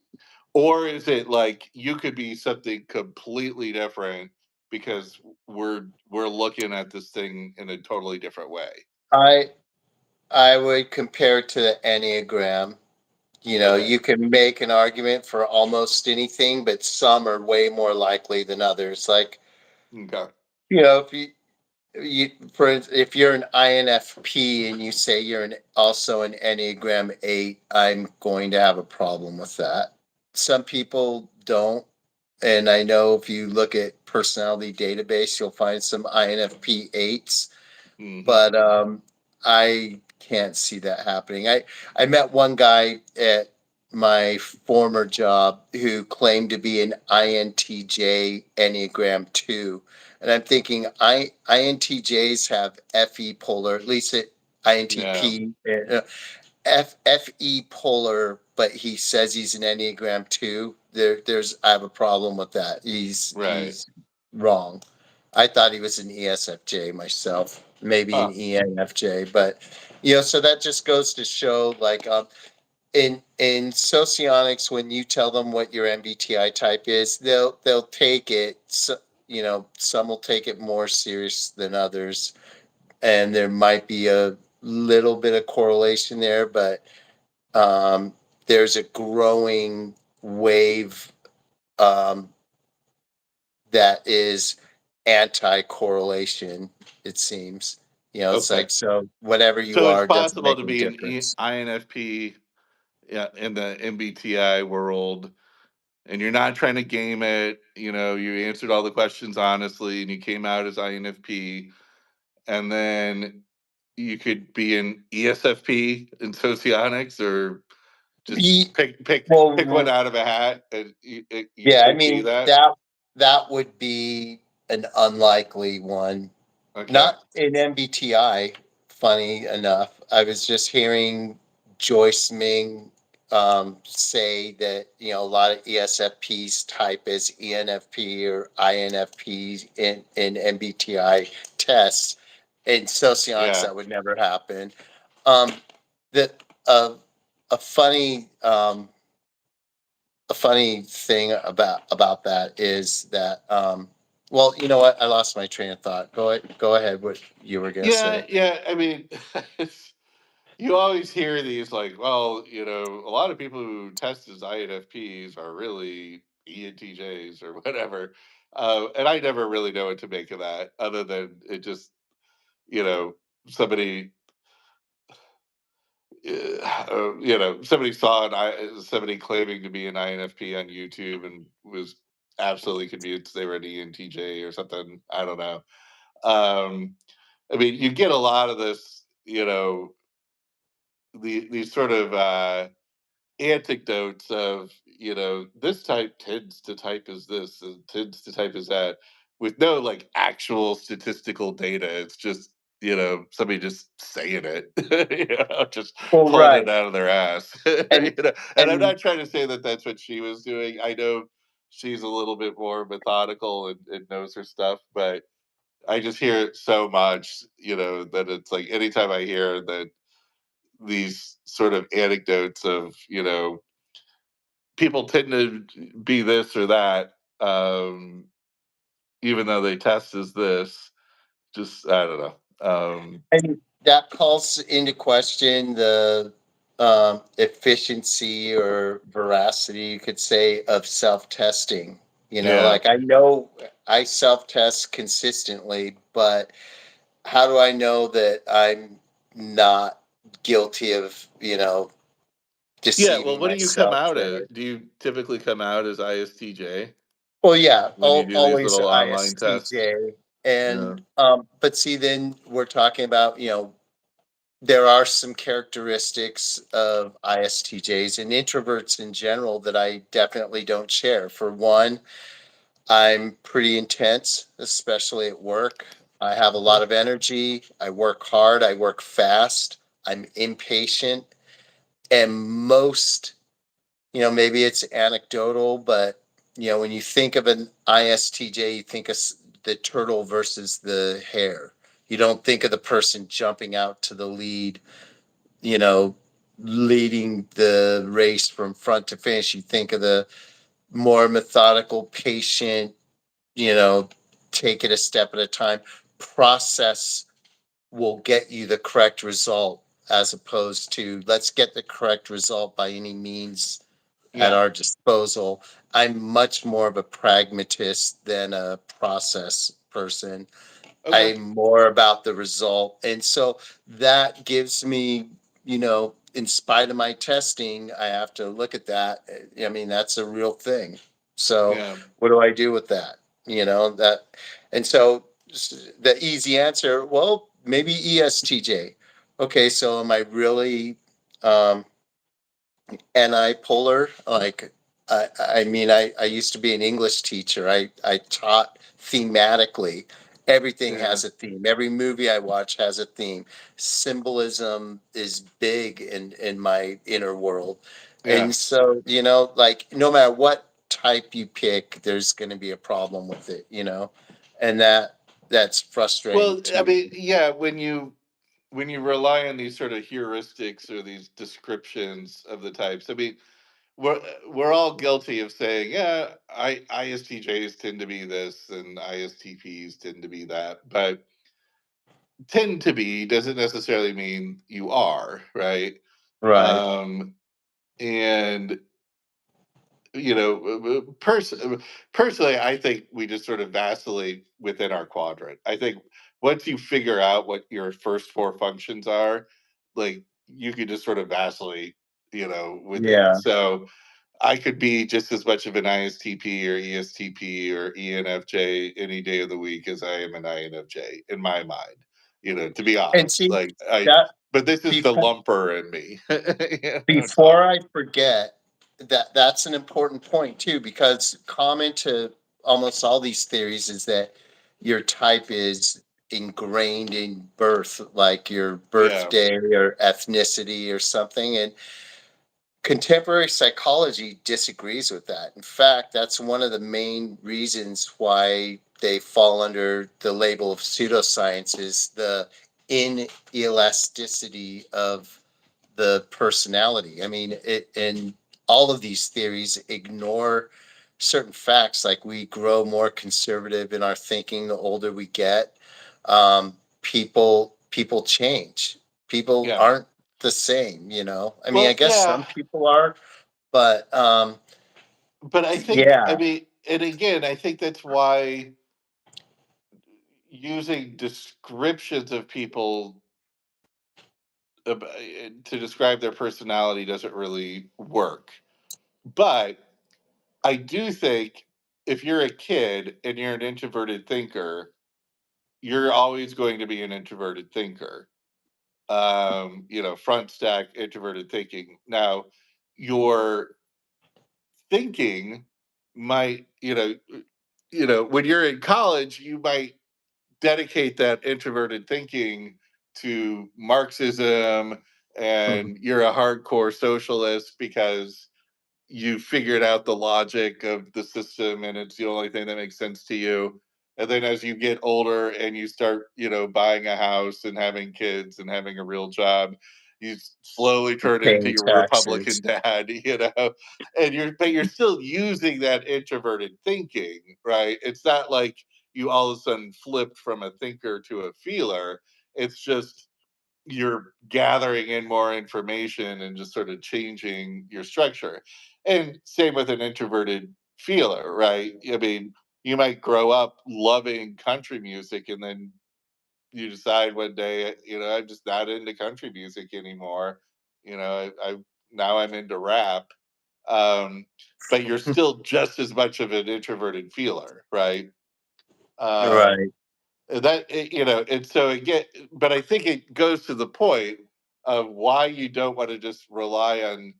or is it like you could be something completely different because we're looking at this thing in a totally different way?
I I would compare it to the Enneagram.
Okay.
You can make an argument for almost anything, but some are way more likely than others. Like,
Okay.
if if you're an INFP and you say you're also an Enneagram 8, I'm going to have a problem with that. Some people don't. and I know if you look at personality database, you'll find some INFP eights,
Hmm.
but I can't see that happening. I met one guy at my former job who claimed to be an INTJ Enneagram 2. And I'm thinking INTJs have FE polar, at least at
Yeah.
INTP, FE polar, but he says he's an Enneagram 2. There's I have a problem with that.
Right.
He's wrong. I thought he was an ESFJ myself, maybe an
Huh.
ENFJ, but so that just goes to show, like, in socionics, when you tell them what your MBTI type is, they'll take it. So, some will take it more serious than others, and there might be a little bit of correlation there, but um, there's a growing wave um, that is anti-correlation, it seems. It's
Okay.
like, so whatever you
So it's
are doesn't
possible
make
to
any
be an
difference.
INFP, yeah, in the MBTI world, and you're not trying to game it. You answered all the questions honestly, and you came out as INFP, and then you could be an ESFP in socionics, or just
Ye-
pick one
Well,
out of a hat, and you
yeah, I
could be
mean,
that.
that would be an unlikely one.
Okay.
Not in MBTI, funny enough. I was just hearing Joyce Ming say that, a lot of ESFPs type as ENFP or INFP in MBTI tests. In socionics,
Yeah.
that would never happen. Um, the uh, a funny a funny thing about that is that, well, you know what? I lost my train of thought. Go ahead. What you were gonna
Yeah.
say?
Yeah. I mean, you always hear these like, well, a lot of people who test as INFPs are really ENTJs or whatever. And I never really know what to make of that, other than it just, you know, somebody, somebody saw somebody claiming to be an INFP on YouTube and was absolutely convinced they were an ENTJ or something. I don't know. Um, I mean, you get a lot of this, these sort of anecdotes of, this type tends to type as this and tends to type as that, with no like actual statistical data. It's just, somebody just saying it, just
Well,
pulling it
right,
out of their ass.
and
And I'm
and
not trying to say that that's what she was doing. I know she's a little bit more methodical and knows her stuff, but I just hear it so much, that it's like anytime I hear that these sort of anecdotes of, people tend to be this or that, even though they test as this. Just I don't know.
and that calls into question the efficiency or veracity, you could say, of self-testing.
Yeah,
Like, I know I self-test consistently, but how do I know that I'm not guilty of,
yeah. Well,
deceiving
what do you come
myself
out as?
there?
Do you typically come out as ISTJ
Well, yeah,
when you do these
always
little online tests?
ISTJ,
Yeah,
and but see, then we're talking about, there are some characteristics of ISTJs and introverts in general that I definitely don't share. For one, I'm pretty intense, especially at work. I have a lot
mhm,
of energy. I work hard. I work fast. I'm impatient, and most, maybe it's anecdotal, but when you think of an ISTJ, you think of the turtle versus the hare. You don't think of the person jumping out to the lead, you know, leading the race from front to finish. You think of the more methodical, patient, you know, take it a step at a time. Process will get you the correct result, as opposed to let's get the correct result by any means at
yeah.
our disposal. I'm much more of a pragmatist than a process person.
Okay.
I'm more about the result. And so that gives me, in spite of my testing, I have to look at that. I mean, that's a real thing. So
Yeah.
what do I do with that? You know, that, and so the easy answer, well, maybe ESTJ. Okay, so am I really um, anti-polar? Like, I mean, I used to be an English teacher. I taught thematically. Everything
Yeah.
has a theme. Every movie I watch has a theme. Symbolism is big in my inner world.
Yeah.
And so, you know, like no matter what type you pick, there's going to be a problem with it, you know? And that's frustrating
Well,
to
I
me.
mean, yeah, when you rely on these sort of heuristics or these descriptions of the types, I mean, we're all guilty of saying, yeah, ISTJs tend to be this and ISTPs tend to be that, but tend to be doesn't necessarily mean you are, right?
Right.
Um, and you know, personally, I think we just sort of vacillate within our quadrant. I think once you figure out what your first four functions are, like you can just sort of vacillate, you know, within.
Yeah.
So I could be just as much of an ISTP or ESTP or ENFJ any day of the week as I am an INFJ in my mind. You know, to be
And
honest,
see
like I,
that
but this is the
before
lumper in me, you know,
Before
talking.
I forget, that's an important point too, because common to almost all these theories is that your type is ingrained in birth, like your
Yeah,
birthday or ethnicity or something. And contemporary psychology disagrees with that. In fact, that's one of the main reasons why they fall under the label of pseudoscience is the inelasticity of the personality. I mean, it, and all of these theories ignore certain facts, like we grow more conservative in our thinking the older we get. People change. People
yeah.
aren't the same. You know, I mean, I
Well,
guess
yeah,
some people are, but
but I think, I
yeah,
mean, and again, I think that's why using descriptions of people to describe their personality doesn't really work. But I do think if you're a kid and you're an introverted thinker, you're always going to be an introverted thinker. You know, front stack introverted thinking. Now, your thinking might, you know, when you're in college, you might dedicate that introverted thinking to Marxism
mhm,
and you're a hardcore socialist because you figured out the logic of the system and it's the only thing that makes sense to you. And then as you get older and you start, you know, buying a house and having kids and having a real job, you slowly turn into
paying
your Republican
taxes.
dad, you know, and you're still using that introverted thinking, right? It's not like you all of a sudden flipped from a thinker to a feeler. It's just you're gathering in more information and just sort of changing your structure. And same with an introverted feeler, right? I mean, you might grow up loving country music and then you decide one day, you know, I'm just not into country music anymore. You know, I now I'm into rap. Um, but you're still just as much of an introverted feeler, right? Um,
Right.
you know, and so again, but I think it goes to the point of why you don't want to just rely on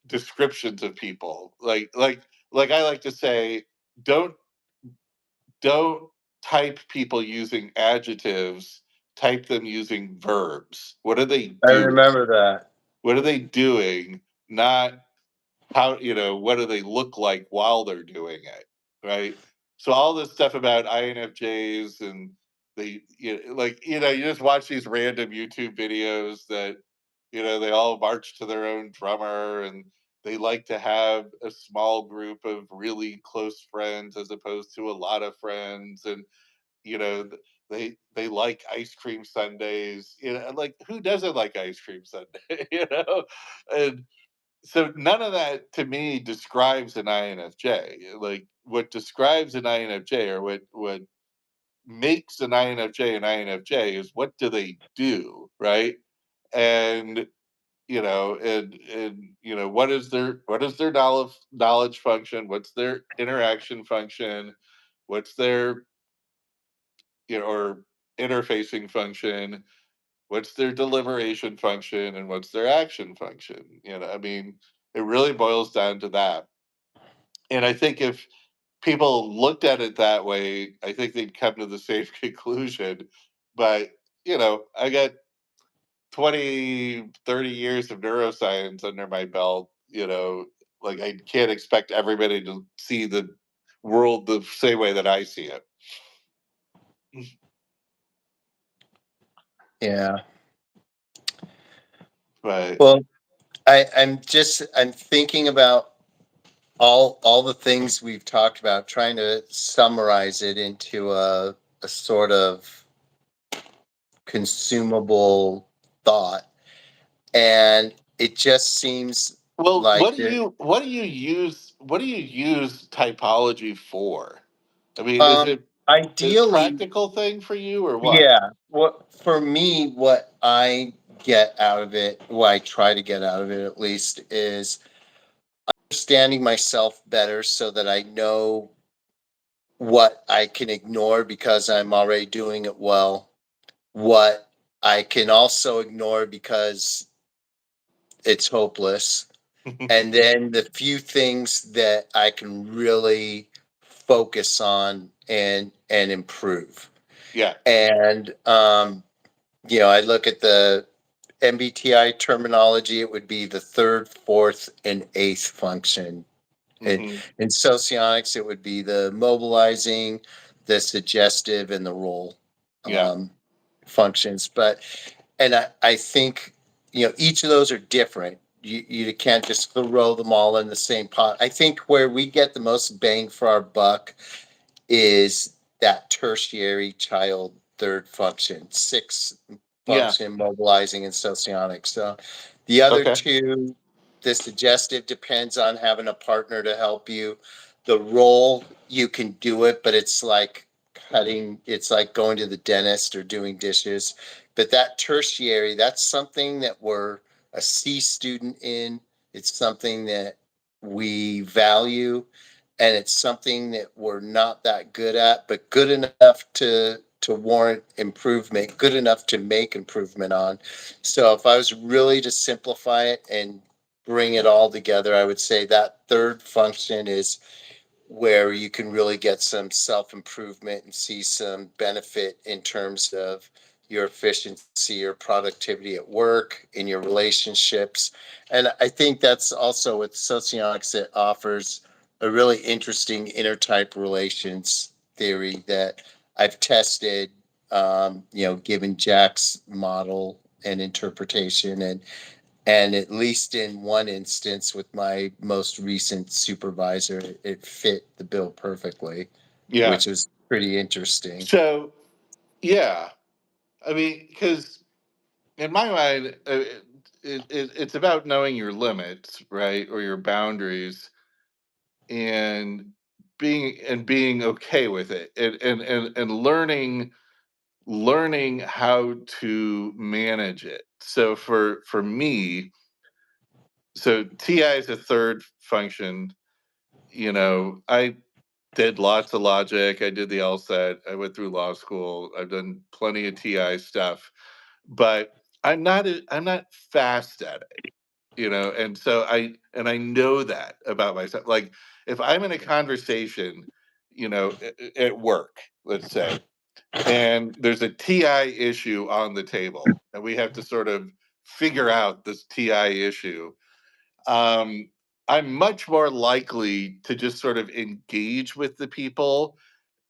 descriptions of people. Like I like to say, don't don't type people using adjectives, type them using verbs. What are they
I
doing?
remember that.
What are they doing? Not how, you know, what do they look like while they're doing it, right? So all this stuff about INFJs and they, you know, like, you know, you just watch these random YouTube videos that, you know, they all march to their own drummer and they like to have a small group of really close friends as opposed to a lot of friends. And you know, they like ice cream sundaes, you know, like who doesn't like ice cream sundae, you know? And so none of that to me describes an INFJ. Like what describes an INFJ or what makes an INFJ is what do they do, right? And what is their knowledge function, what's their interaction function, what's their or interfacing function, what's their deliberation function, and what's their action function. I mean, it really boils down to that. And I think if people looked at it that way, I think they'd come to the same conclusion. But I got 20, 30 years of neuroscience under my belt. Like, I can't expect everybody to see the world the same way that I see it.
Yeah.
But
Well, I'm thinking about all the things we've talked about, trying to summarize it into a sort of consumable thought. And it just seems
well,
like
what do
there.
you what do you use what do you use typology for? I mean, is it a
Ideally,
practical thing for you or what?
yeah. What for me, what I get out of it, what I try to get out of it at least, is understanding myself better so that I know what I can ignore because I'm already doing it well, what I can also ignore because it's hopeless, and then the few things that I can really focus on and improve.
Yeah.
And I look at the MBTI terminology, it would be the third, fourth, and eighth function. In,
Hmm.
in socionics, it would be the mobilizing, the suggestive, and the role
Yeah.
um, functions. And I think each of those are different. You can't just throw them all in the same pot. I think where we get the most bang for our buck is that tertiary child third function, six
Yeah.
function, mobilizing and socionic. So the other
Okay.
two, the suggestive depends on having a partner to help you. The role, you can do it, but it's like going to the dentist or doing dishes. But that tertiary, that's something that we're a C student in. It's something that we value, and it's something that we're not that good at, but good enough to warrant improvement, good enough to make improvement on. So if I was really to simplify it and bring it all together, I would say that third function is where you can really get some self improvement and see some benefit in terms of your efficiency, your productivity at work, in your relationships. And I think that's also with socionics, it offers a really interesting intertype relations theory that I've tested, given Jack's model and interpretation. And at least in one instance with my most recent supervisor, it fit the bill perfectly,
Yeah.
which was pretty interesting.
So, yeah, I mean, because in my mind, it's about knowing your limits, right, or your boundaries, and being okay with it, and learning how to manage it. So for me, so TI is a third function. I did lots of logic. I did the LSAT. I went through law school. I've done plenty of TI stuff, but I'm not fast at it. And so I know that about myself. Like, if I'm in a conversation, at work, let's say, and there's a TI issue on the table, and we have to sort of figure out this TI issue. um, I'm much more likely to just sort of engage with the people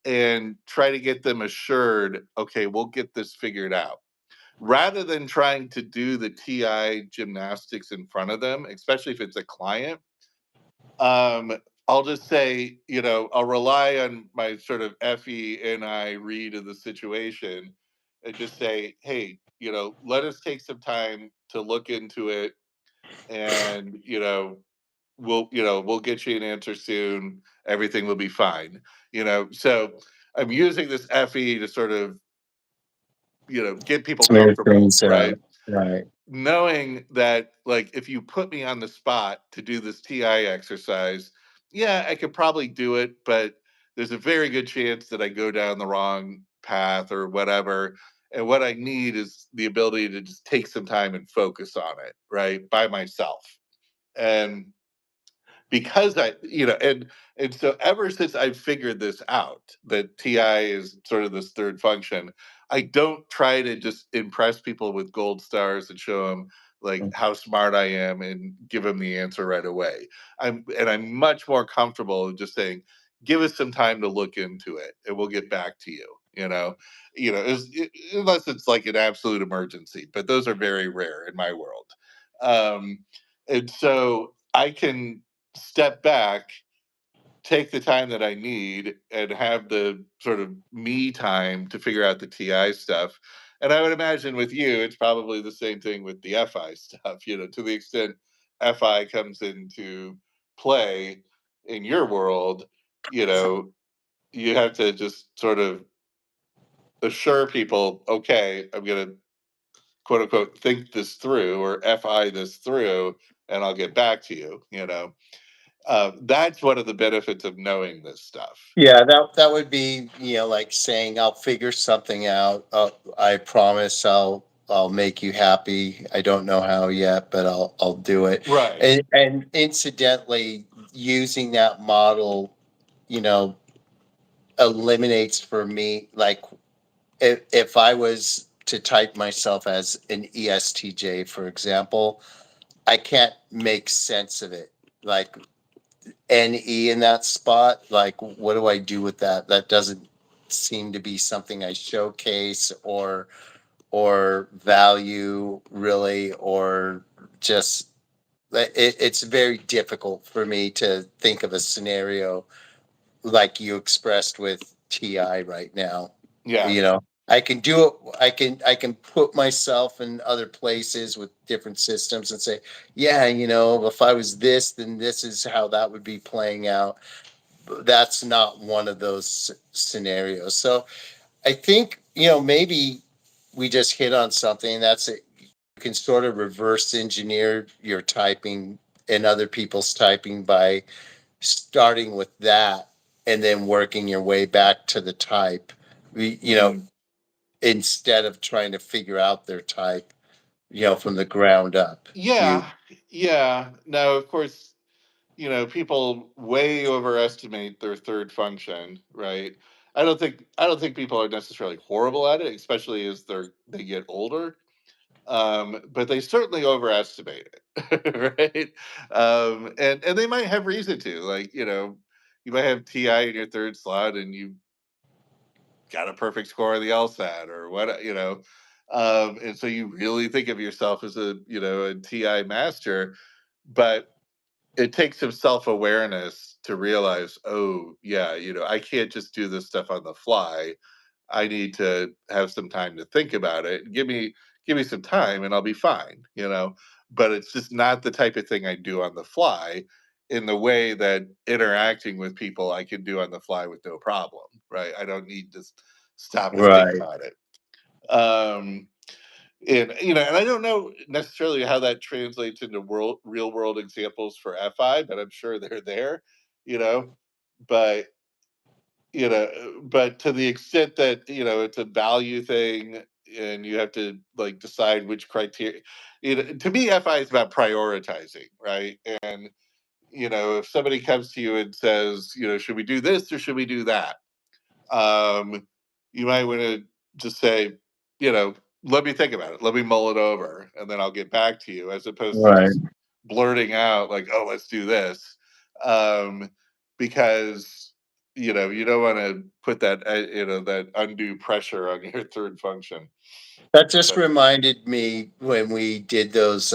and try to get them assured, okay, we'll get this figured out, rather than trying to do the TI gymnastics in front of them, especially if it's a client. Um, I'll just say, I'll rely on my sort of FE&I read of the situation and just say, hey, let us take some time to look into it, and we'll get you an answer soon. Everything will be fine. So I'm using this FE to sort of get people
Clear
comfortable,
things
right?
out. Right.
Knowing that, like, if you put me on the spot to do this TI exercise, yeah, I could probably do it, but there's a very good chance that I go down the wrong path or whatever. And what I need is the ability to just take some time and focus on it, right, by myself. And because and so ever since I've figured this out, that TI is sort of this third function, I don't try to just impress people with gold stars and show them like how smart I am and give them the answer right away. I'm much more comfortable just saying, give us some time to look into it and we'll get back to you. Unless it's like an absolute emergency, but those are very rare in my world. Um, and so I can step back, take the time that I need, and have the sort of me time to figure out the TI stuff. And I would imagine with you, it's probably the same thing with the FI stuff, to the extent FI comes into play in your world, you know, you have to just sort of assure people, okay, I'm going to quote unquote think this through or FI this through, and I'll get back to you. That's one of the benefits of knowing this stuff.
Yeah, that would be, like saying I'll figure something out. I promise I'll make you happy. I don't know how yet, but I'll do it.
Right.
And incidentally, using that model, you know, eliminates for me, like, if I was to type myself as an ESTJ, for example, I can't make sense of it. Like, NE in that spot, like, what do I do with that? That doesn't seem to be something I showcase or value really, or just it's very difficult for me to think of a scenario like you expressed with TI right now.
Yeah.
You know, I can do it. I can put myself in other places with different systems and say, yeah, if I was this, then this is how that would be playing out. That's not one of those scenarios. So I think, maybe we just hit on something. That's it. You can sort of reverse engineer your typing and other people's typing by starting with that and then working your way back to the type. We,
Mhm.
instead of trying to figure out their type, from the ground up. You
Yeah. Yeah. Now, of course, people way overestimate their third function, right? I don't think people are necessarily horrible at it, especially as they get older. But they certainly overestimate it, right? And they might have reason to, like, you might have TI in your third slot, and you got a perfect score on the LSAT or what. And so you really think of yourself as a TI master, but it takes some self-awareness to realize, oh yeah, I can't just do this stuff on the fly. I need to have some time to think about it. Give me some time and I'll be fine. But it's just not the type of thing I do on the fly in the way that interacting with people I can do on the fly with no problem, right? I don't need to stop and think
right.
about it. Um and I don't know necessarily how that translates into real world examples for FI, but I'm sure they're there, you know. But but to the extent that it's a value thing, and you have to like decide which criteria. To me, FI is about prioritizing, right? And if somebody comes to you and says, should we do this or should we do that? um, you might want to just say, you know, let me think about it. Let me mull it over, and then I'll get back to you, as opposed to
Right.
just blurting out like, "Oh, let's do this," um, because you don't want to put that undue pressure on your third function.
That just
But
reminded me when we did those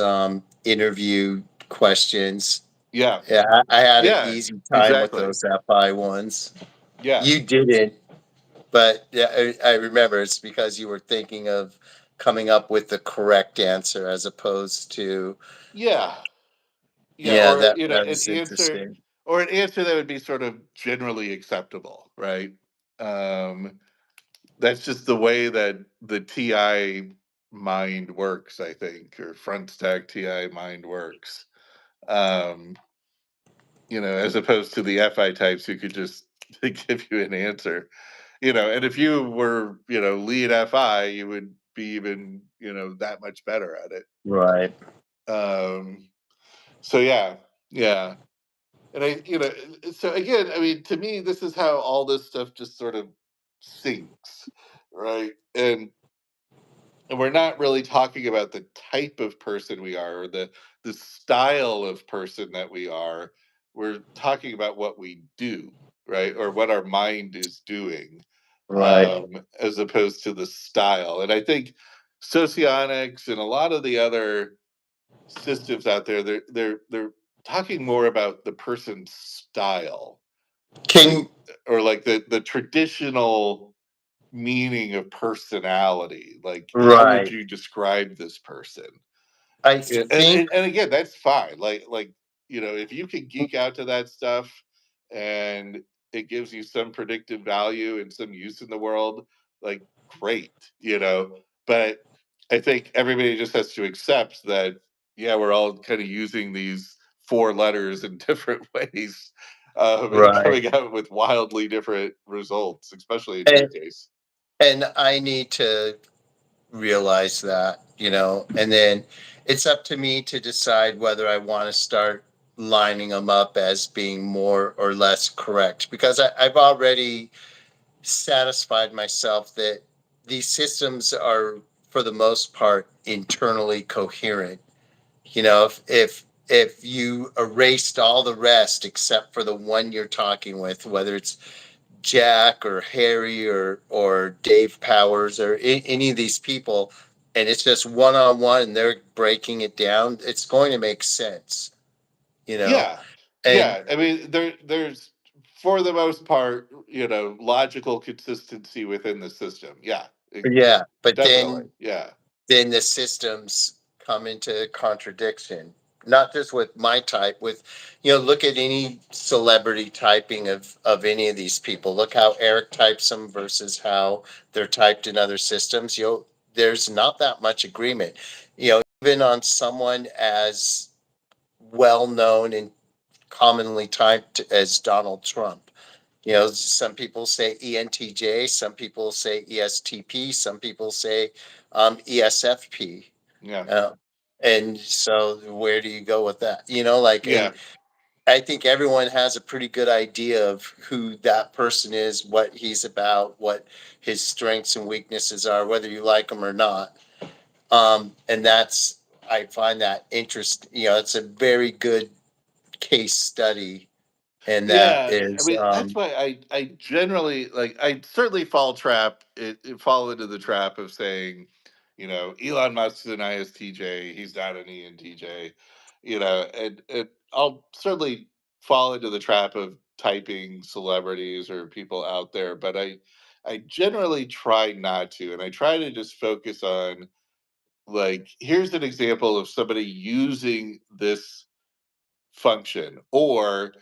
interview questions.
yeah,
Yeah, I had an
yeah,
easy time with
exactly.
those FI ones.
Yeah,
You didn't, but yeah, I remember it's because you were thinking of coming up with the correct answer as opposed to,
yeah, yeah,
yeah,
or
that
an
was
answer,
interesting.
that would be sort of generally acceptable, right? That's just the way that the TI mind works, I think, or front stack TI mind works. Um, as opposed to the FI types who could just give you an answer. And if you were, lead FI, you would be even, that much better at it.
Right.
Um, so yeah, yeah. And so again, I mean, to me, this is how all this stuff just sort of sinks, right? And we're not really talking about the type of person we are or the style of person that we are. We're talking about what we do, right? Or what our mind is doing,
Right.
as opposed to the style. And I think socionics and a lot of the other systems out there, they're talking more about the person's style, like,
Can
or like the traditional meaning of personality. Like, how would
right.
you describe this person?
I
Yeah, and,
think
and and again, that's fine. Like if you can geek out to that stuff, and it gives you some predictive value and some use in the world, like, great. But I think everybody just has to accept that, yeah, we're all kind of using these four letters in different ways, and
right.
coming out with wildly different results, especially in your
And
case.
and I need to realize that, and then it's up to me to decide whether I want to start lining them up as being more or less correct, because I've already satisfied myself that these systems are, for the most part, internally coherent. If you erased all the rest except for the one you're talking with, whether it's Jack or Harry or Dave Powers or any of these people, and it's just one on one, and they're breaking it down, it's going to make sense, you know.
Yeah.
And
Yeah. I mean, there's, for the most part, logical consistency within the system. Yeah.
yeah, but
Definitely.
then
Yeah.
then the systems come into contradiction, not just with my type, with, look at any celebrity typing of any of these people. Look how Eric types them versus how they're typed in other systems. There's not that much agreement, even on someone as well known and commonly typed as Donald Trump. Some people say ENTJ, some people say ESTP, some people say ESFP.
Yeah.
Uh, and so where do you go with that? And
Yeah.
I think everyone has a pretty good idea of who that person is, what he's about, what his strengths and weaknesses are, whether you like him or not. And I find that interesting. It's a very good case study. And that
Yeah, I
is,
mean, that's why I generally, like, I certainly fall into the trap of saying, Elon Musk is an ISTJ, he's not an ENTJ, and I'll certainly fall into the trap of typing celebrities or people out there, but I generally try not to, and I try to just focus on, like, here's an example of somebody using this function, or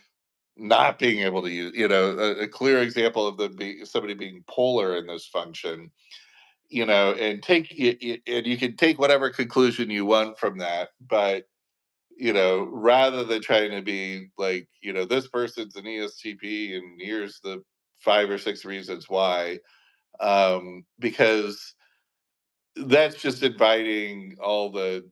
not being able to use, a clear example of somebody being polar in this function, and and you can take whatever conclusion you want from that, but rather than trying to be like, this person's an ESTP and here's the 5 or 6 reasons why, because that's just inviting all the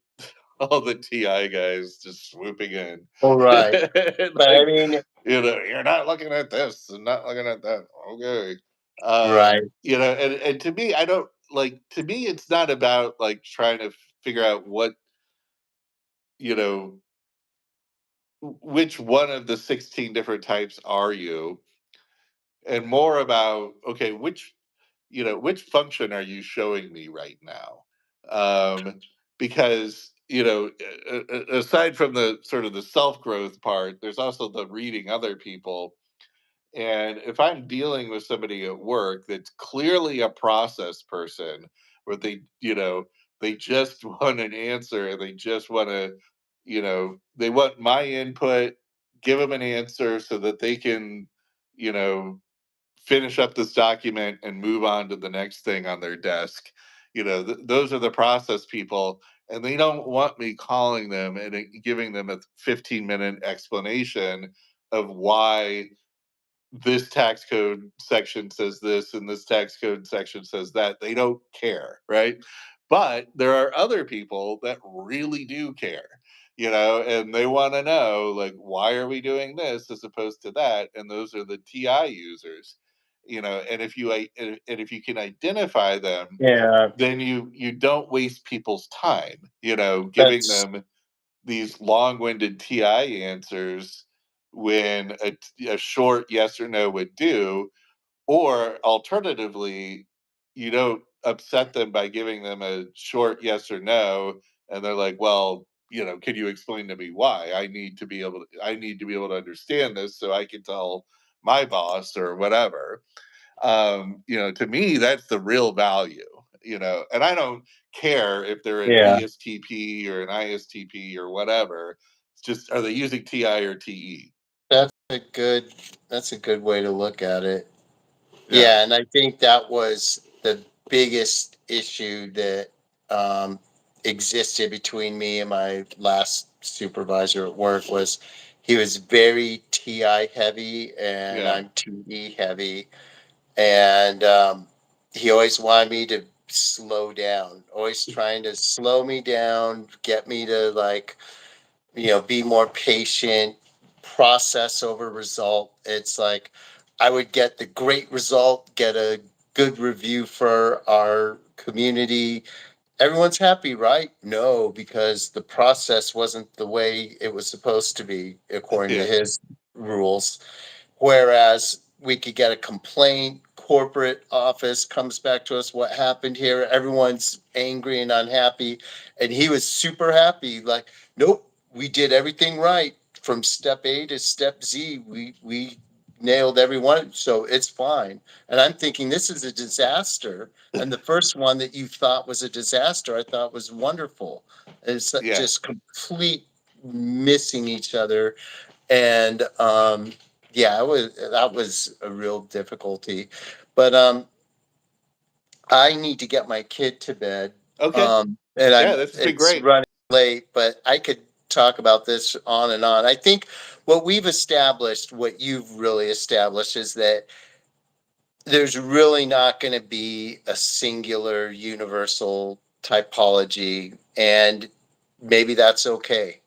TI guys just swooping in.
all right.
And,
But I
like,
mean,
you're not looking at this and not looking at that. Okay.
right.
And to me, I don't like, to me, it's not about like trying to figure out what, you know, which one of the 16 different types are you, and more about, okay, which function are you showing me right now? Because aside from the sort of the self growth part, there's also the reading other people. And if I'm dealing with somebody at work that's clearly a process person, where they just want an answer, and they just want to, they want my input, give them an answer so that they can, you know, finish up this document and move on to the next thing on their desk. those are the process people, and they don't want me calling them and giving them a 15-minute explanation of why this tax code section says this and this tax code section says that. They don't care, right? But there are other people that really do care, and they want to know, like, why are we doing this as opposed to that? And those are the TI users, and if you can identify them,
Yeah,
then you don't waste people's time, giving
that's
them these long-winded TI answers when a short yes or no would do, or alternatively, you don't upset them by giving them a short yes or no, and they're like, well, can you explain to me why? I need to be able to understand this so I can tell my boss or whatever. To me, that's the real value, and I don't care if they're an
yeah.
ESTP or an ISTP or whatever. It's just, are they using TI or TE?
That's a good that's a good way to look at it.
Yeah.
Yeah, and I think that was the biggest issue that um, existed between me and my last supervisor at work was he was very TI heavy and
Yeah.
I'm TE heavy, and he always wanted me to slow down, always trying to slow me down, get me to like be more patient, process over result. It's like I would get the great result, get a good review for our community. Everyone's happy, right? No, because the process wasn't the way it was supposed to be according to
Yeah.
his rules. Whereas we could get a complaint, corporate office comes back to us, what happened here? Everyone's angry and unhappy. And he was super happy, like, nope, we did everything right from step A to step Z. We nailed everyone, so it's fine. And I'm thinking this is a disaster. And the first one that you thought was a disaster, I thought was wonderful. It's
Yeah.
just complete missing each other, and yeah, that was a real difficulty. But I need to get my kid to bed,
Okay.
and
Yeah,
I'm
this has been
it's
great.
running late. But I could talk about this on and on. I think what we've established, what you've really established, is that there's really not going to be a singular universal typology, and maybe that's okay.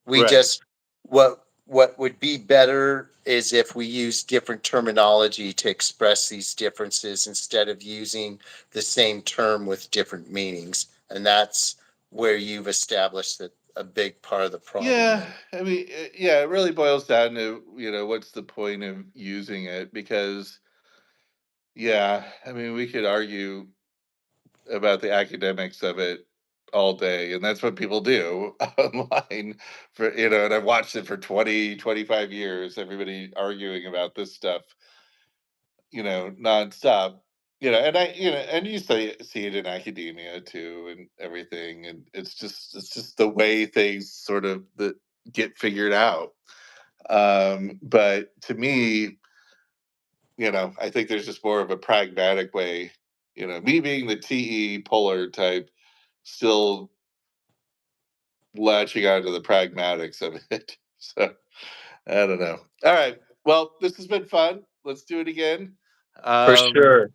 We
Right.
just what would be better is if we use different terminology to express these differences instead of using the same term with different meanings, and that's where you've established that a big part of the problem
Yeah.
is.
I mean, yeah, it really boils down to, what's the point of using it? Because, yeah, I mean, we could argue about the academics of it all day, and that's what people do online, and I've watched it for 20, 25 years, everybody arguing about this stuff, nonstop. And you see it in academia too and everything, and it's just the way things sort of that get figured out. But to me, I think there's just more of a pragmatic way. Me being the TE polar type, still latching on to the pragmatics of it. So I don't know. All right. Well, this has been fun. Let's do it again.
For
Um,
sure.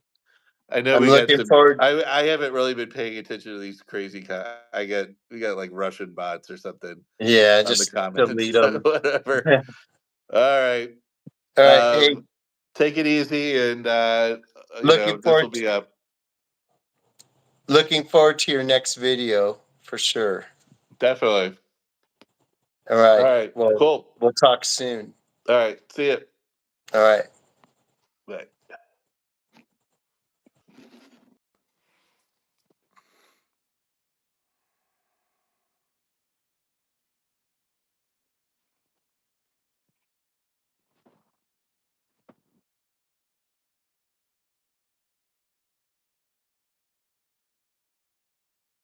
I know
I'm
we got
looking
some.
forward.
I haven't really been paying attention to these crazy. We got like Russian bots or something
Yeah,
on the
just
comments,
delete
but
them.
whatever. All right.
All right. Hey,
Um, take it easy, and
looking
this will
forward
be up.
looking forward to your next video for sure.
Definitely.
All
All
right.
right.
Well,
Cool.
we'll talk soon.
All right. See you.
All right.
Bye.